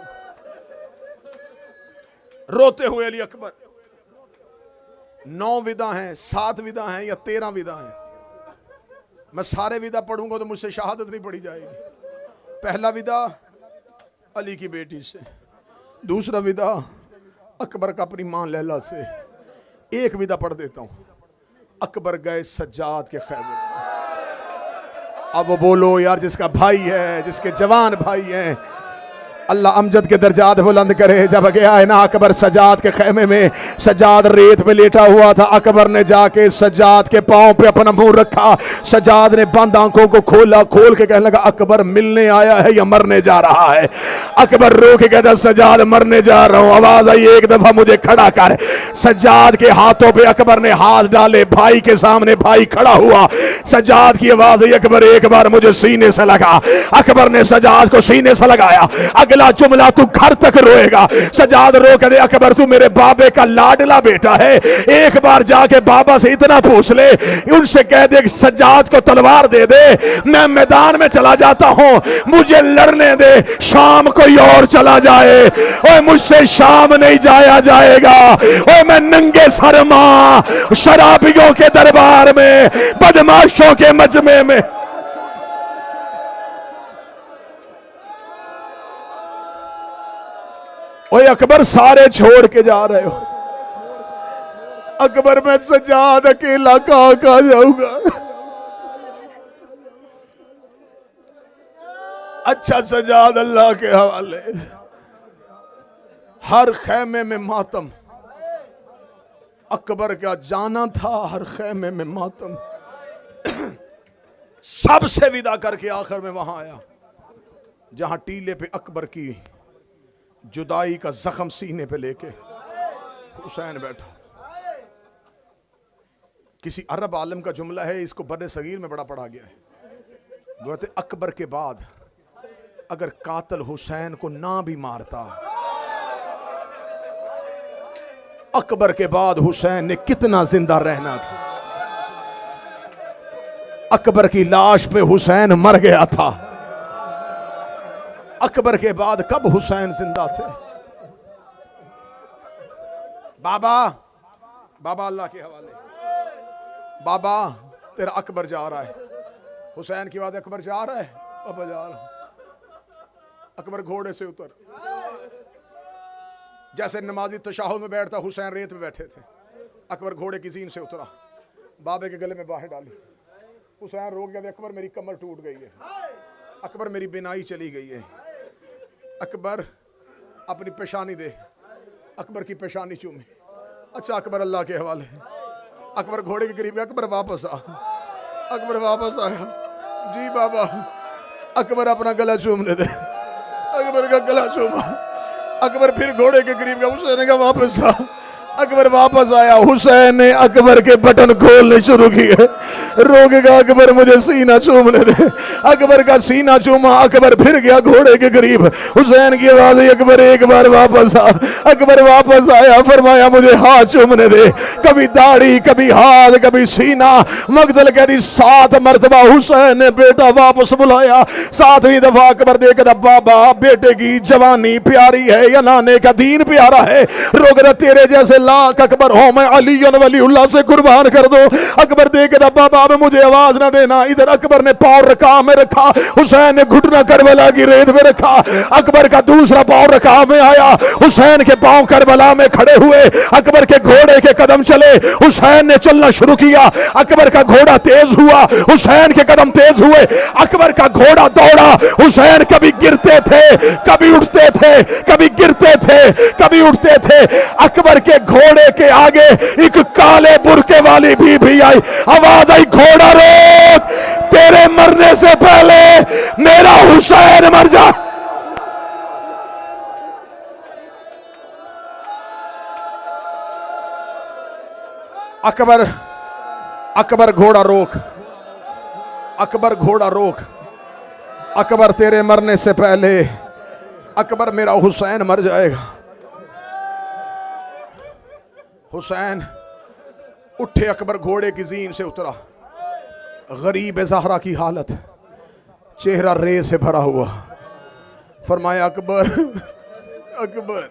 रोते हुए अली अकबर। 9 विदा हैं, 7 विदा हैं या 13 विदा हैं। मैं सारे विदा पढ़ूंगा तो मुझसे शहादत नहीं पढ़ी जाएगी। पहला विदा अली की बेटी से, दूसरा विदा अकबर का अपनी मां लैला से। एक विदा पढ़ देता हूं। अकबर गए सज्जाद के खैमे। अब वो बोलो यार, जिसका भाई है, जिसके जवान भाई हैं, अल्लाह अमजद के दर्जात बुलंद करे। जब गया है ना अकबर सज्जाद के खैमे में, सज्जाद रेत पे लेटा हुआ था। अकबर ने जाके सज्जाद के पांव पे अपना मुंह रखा। सज्जाद ने बंद आंखों को खोला, खोल के कहने लगा अकबर मिलने आया है या मरने जा रहा है। अकबर रो के कहता सज्जाद मरने जा रहा हूं। आवाज आई एक दफा मुझे खड़ा कर। सज्जाद के हाथों पे अकबर ने हाथ डाले। भाई के सामने भाई खड़ा हुआ। सज्जाद की आवाज आई अकबर एक बार मुझे सीने से लगा। अकबर ने सज्जाद को सीने से लगाया। अगला जुमला तू घर तक रोएगा। सज्जाद रो के दे अकबर तू मेरे बाबे का लाडला बेटा है। एक बार जाके बाबा से इतना पूछ ले, उनसे कह दे सज्जाद को तलवार दे दे, मैं मैदान में चला जाता हूं, मुझे लड़ने दे, शाम कोई और चला जाए। ओए मुझसे शाम नहीं जाया जाएगा। ओए मैं नंगे सरमा शराबियों के दरबार में, बदमाशों के मजमे में। ओए अकबर सारे छोड़ के जा रहे हो। अकबर मैं सज्जाद अकेला कहां जाऊंगा। अच्छा सज्जाद अल्लाह के हवाले। हर खैमे में मातम। अकबर का जाना था, हर खैमे में मातम। सबसे विदा करके आखिर में वहां आया जहां टीले पे अकबर की जुदाई का जख्म सीने पे लेके हुसैन बैठा। किसी अरब आलम का जुमला है, इसको बर्रे सगीर में बड़ा पढ़ा गया है। कहते अकबर के बाद अगर कातिल हुसैन को ना भी मारता, अकबर के बाद हुसैन ने कितना जिंदा रहना था। अकबर की लाश पे हुसैन मर गया था, अकबर के बाद कब हुसैन जिंदा थे? बाबा, बाबा अल्लाह के हवाले, बाबा तेरा अकबर जा रहा है, हुसैन की बात अकबर जा रहा है, बाबा जा रहा। अकबर घोड़े से उतर, जैसे नमाजी तशाहुद में बैठता, हुसैन रेत में बैठे थे, अकबर घोड़े की जीन से उतरा, बाबे के गले में बाहें डाली, हुसैन रो गया, अकबर मेरी कमर टूट गई है, अकबर मेरी बिनाई चली गई है, अकबर अपनी पेशानी दे, अकबर की पेशानी चूमी। अच्छा अकबर अल्लाह के हवाले, अकबर घोड़े के करीब, अकबर वापस आ, अकबर वापस आया, जी बाबा। अकबर अपना गला चूमने दे, अकबर का गला चूमा, अकबर फिर घोड़े के करीब गया, हुसैन का वापस आ, अकबर वापस आया, हुसैन ने अकबर के बटन खोलने शुरू किए, रोकेगा अकबर मुझे सीना चूमने दे, अकबर का सीना चूमा, अकबर फिर गया घोड़े के करीब, हुसैन की आवाज आई अकबर एक बार वापस आ, अकबर वापस आया, फरमाया मुझे हाथ चूमने दे, कभी दाढ़ी कभी हाथ कभी सीना, मकदल कहती 7 मरतबा हुसैन ने बेटा वापस बुलाया, 7वीं दफा अकबर देखा बाबा बेटे की जवानी प्यारी है या नाने का दीन प्यारा है, रोकदा तेरे जैसे लाख अकबर हो मैं अली वलीउल्लाह से कुर्बान कर दो। अकबर देखे बाबा में मुझे आवाज ना देना, इधर अकबर ने पांव रकाब में रखा, हुसैन ने घुटना करबला की रेत में रखा, अकबर का दूसरा पांव रकाब में आया, हुसैन के पांव करबला में खड़े हुए, अकबर के घोड़े के कदम चले, हुसैन ने चलना शुरू किया, अकबर का घोड़ा तेज हुआ, हुसैन के कदम तेज हुए, अकबर का घोड़ा दौड़ा, हुसैन कभी गिरते थे कभी उठते थे, कभी गिरते थे कभी उठते थे, अकबर के घोड़े के आगे एक काले बुरके वाली बीबी आई, आवाज आई घोड़ा रोक, तेरे मरने से पहले मेरा हुसैन मर जा। अकबर, अकबर घोड़ा रोक, अकबर घोड़ा रोक, अकबर तेरे मरने से पहले अकबर मेरा हुसैन मर जाएगा। हुसैन उठे, अकबर घोड़े की जीन से उतरा, गरीब ज़हरा की हालत, चेहरा रे से भरा हुआ, फरमाया अकबर, अकबर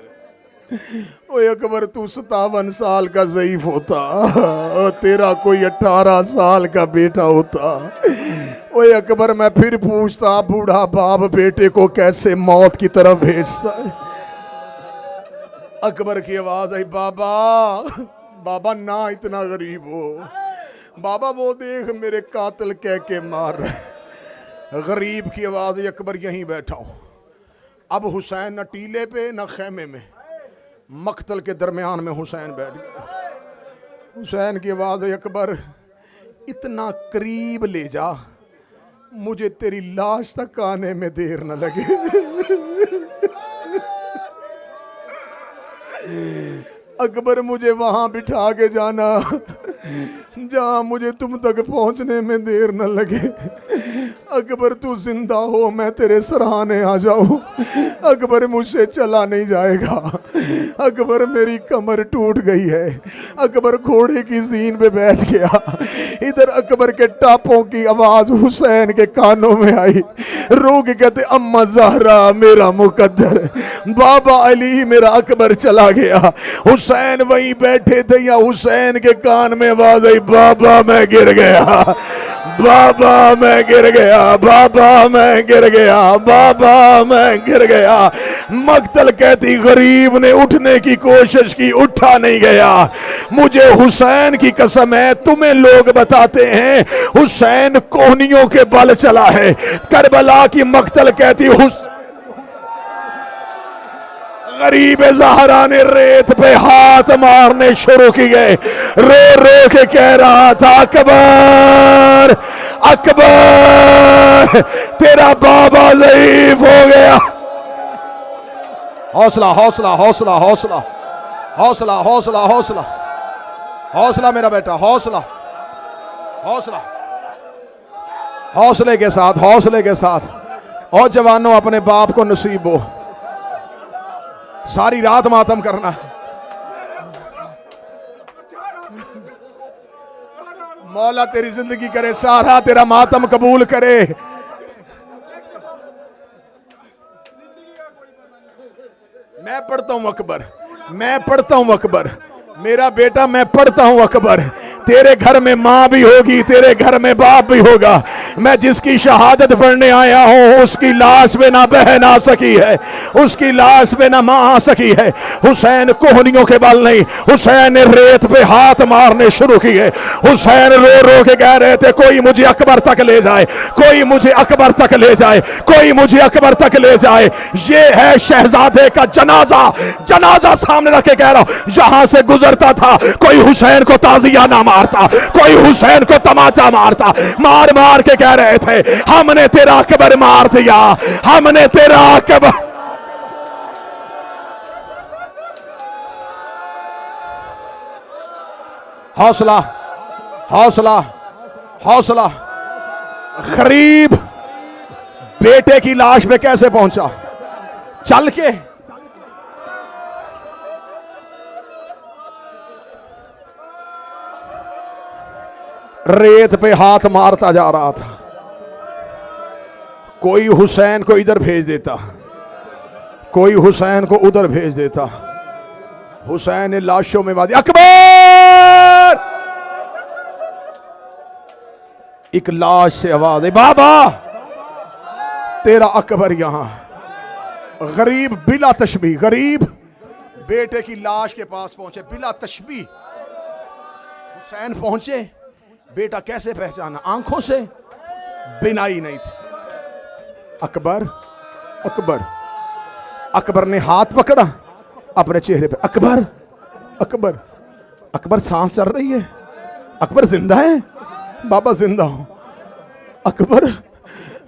ओए अकबर तू 57 साल का ज़ईफ होता, तेरा कोई 18 साल का बेटा होता, ओए अकबर मैं फिर पूछता बूढ़ा बाप बेटे को कैसे मौत की तरफ भेजता है। अकबर की आवाज आई बाबा, बाबा ना इतना गरीब हो बाबा, वो देख मेरे कातिल कह के मार रहे। गरीब की आवाज, अकबर यहीं बैठा हूं। अब हुसैन न टीले पे न खेमे में, मकतल के दरमियान में हुसैन बैठ गया। हुसैन की आवाज, अकबर इतना करीब ले जा, मुझे तेरी लाश तक आने में देर न लगे। अकबर मुझे वहां बिठा के जाना जहां मुझे तुम तक पहुंचने में देर न लगे। अकबर तू जिंदा हो, मैं तेरे सराहने आ जाऊं। अकबर मुझसे चला नहीं जाएगा। अकबर मेरी कमर टूट गई है। अकबर घोड़े की जीन पे बैठ गया। इधर अकबर के टापों की आवाज हुसैन के कानों में आई। रो के कहते अम्मा ज़हरा मेरा मुकद्दर, बाबा अली मेरा अकबर चला गया। हुसैन वहीं बैठे थे या हुसैन के कान में आवाज आई बाबा मैं गिर गया, बाबा मैं गिर गया, बाबा मैं गिर गया, बाबा मैं गिर गया। मकतल कहती गरीब ने उठने की कोशिश की, उठा नहीं गया। मुझे हुसैन की कसम है, तुम्हें लोग बताते हैं हुसैन कोहनियों के बल चला है। करबला की मकतल कहती गरीब ज़हरा ने रेत पे हाथ मारने शुरू किए। रो रो के कह रहा था अकबर, अकबर तेरा बाबा ज़ईफ हो गया। हौसला हौसला हौसला हौसला हौसला हौसला हौसला हौसला मेरा बेटा, हौसला हौसला हौसले के साथ, हौसले के साथ। और जवानों अपने बाप को नसीब हो सारी रात मातम करना। मौला तेरी जिंदगी करे, सारा तेरा मातम कबूल करे। मैं पढ़ता हूं अकबर, मैं पढ़ता हूं अकबर, मेरा बेटा मैं पढ़ता हूं अकबर। तेरे घर में माँ भी होगी, तेरे घर में बाप भी होगा। मैं जिसकी शहादत पढ़ने आया हूं उसकी लाश पे ना बहन आ सकी है, उसकी लाश पे ना माँ आ सकी है। हुसैन कोहनियों के बल नहीं, हुसैन ने रेत पे हाथ मारने शुरू किए। हुसैन रो रो के कह रहे थे कोई मुझे अकबर तक ले जाए, कोई मुझे अकबर तक ले जाए, कोई मुझे अकबर तक ले जाए। ये है शहजादे का जनाजा। जनाजा सामने रख के कह रहा हूं, यहां से गुजरता था कोई हुसैन को ताजिया ना मारता, कोई हुसैन को तमाचा मारता। मार मार के कह रहे थे हमने तेरा अकबर मार दिया, हमने तेरा अकबर। हौसला, हौसला, हौसला। गरीब बेटे की लाश पे कैसे पहुंचा? चल के। रेत पे हाथ मारता जा रहा था। कोई हुसैन को इधर भेज देता, कोई हुसैन को उधर भेज देता। हुसैन ने लाशों में बात, अकबर! एक लाश से आवाज है, बाबा तेरा अकबर यहां। गरीब बिला तशबीह, गरीब बेटे की लाश के पास पहुंचे बिला तशबीह। हुसैन पहुंचे, बेटा कैसे पहचाना? आंखों से, बिनाई नहीं थी। अकबर, अकबर। अकबर ने हाथ पकड़ा अपने चेहरे पे, अकबर, अकबर। अकबर सांस चल रही है, अकबर जिंदा है? बाबा जिंदा हूं। अकबर,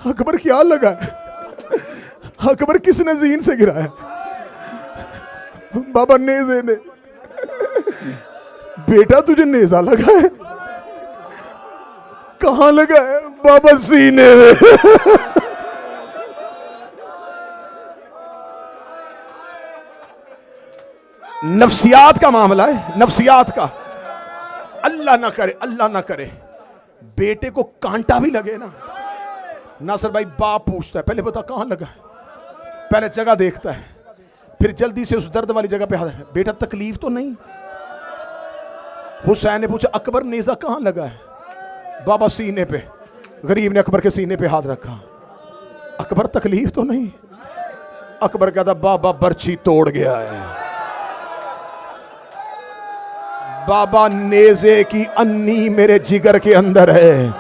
अकबर क्या लगा है? अकबर किसने जीन से गिराया? बाबा नेज़े ने। बेटा तुझे नेज़ा लगा है? कहां लगा है? बाबा सीने में। नफ्सियात का मामला है, नफ्सियात का। अल्लाह ना करे, अल्लाह ना करे बेटे को कांटा भी लगे ना। नासिर भाई बाप पूछता है पहले बता कहां लगा है, पहले जगह देखता है, फिर जल्दी से उस दर्द वाली जगह पे हाथ, बेटा तकलीफ तो नहीं? हुसैन ने पूछा अकबर नेज़ा कहां लगा है? बाबा सीने पे। गरीब ने अकबर के सीने पे हाथ रखा, अकबर तकलीफ तो नहीं? अकबर कहता बाबा बर्छी तोड़ गया है। बाबा नेज़े की अन्नी मेरे जिगर के अंदर है।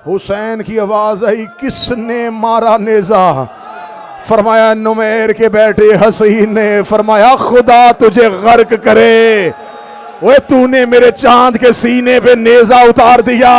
हुसैन की आवाज आई किसने मारा नेज़ा? फरमाया नुमैर के बेटे हसीन ने। फरमाया खुदा तुझे गर्क करे, वो तूने मेरे चांद के सीने पे नेज़ा उतार दिया।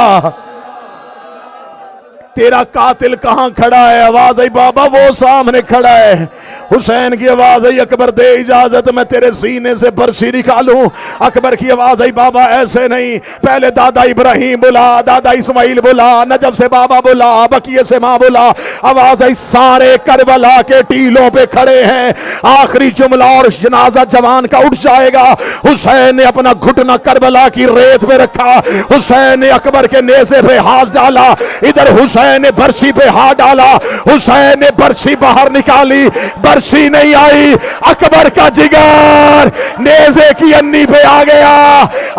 तेरा कातिल कहां खड़ा है? आवाज आई बाबा वो सामने खड़ा है। हुसैन की आवाज आई अकबर दे इजाजत मैं तेरे सीने से बर्छी निकालूं। अकबर की आवाज आई बाबा ऐसे नहीं, पहले दादा इब्राहिम बुला, दादा इस्माइल बुला, नजब से बाबा बुला, बकिये से मां बुला। आवाज आई सारे करबला के टीलों पे खड़े हैं, आखिरी जुमला और जनाजा जवान का उठ जाएगा। हुसैन ने अपना घुटना करबला की रेत पे रखा, हुसैन ने अकबर के नेज़े पे हाथ डाला, इधर हुसैन ने बर्छी पे हाथ डाला, हुसैन ने बर्छी बाहर निकाली, बर्छी नहीं आई। अकबर का जिगर नेज़े की अन्नी पे आ गया।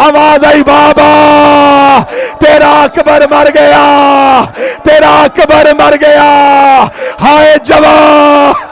आवाज आई बाबा तेरा अकबर मर गया, तेरा अकबर मर गया। हाय जवान।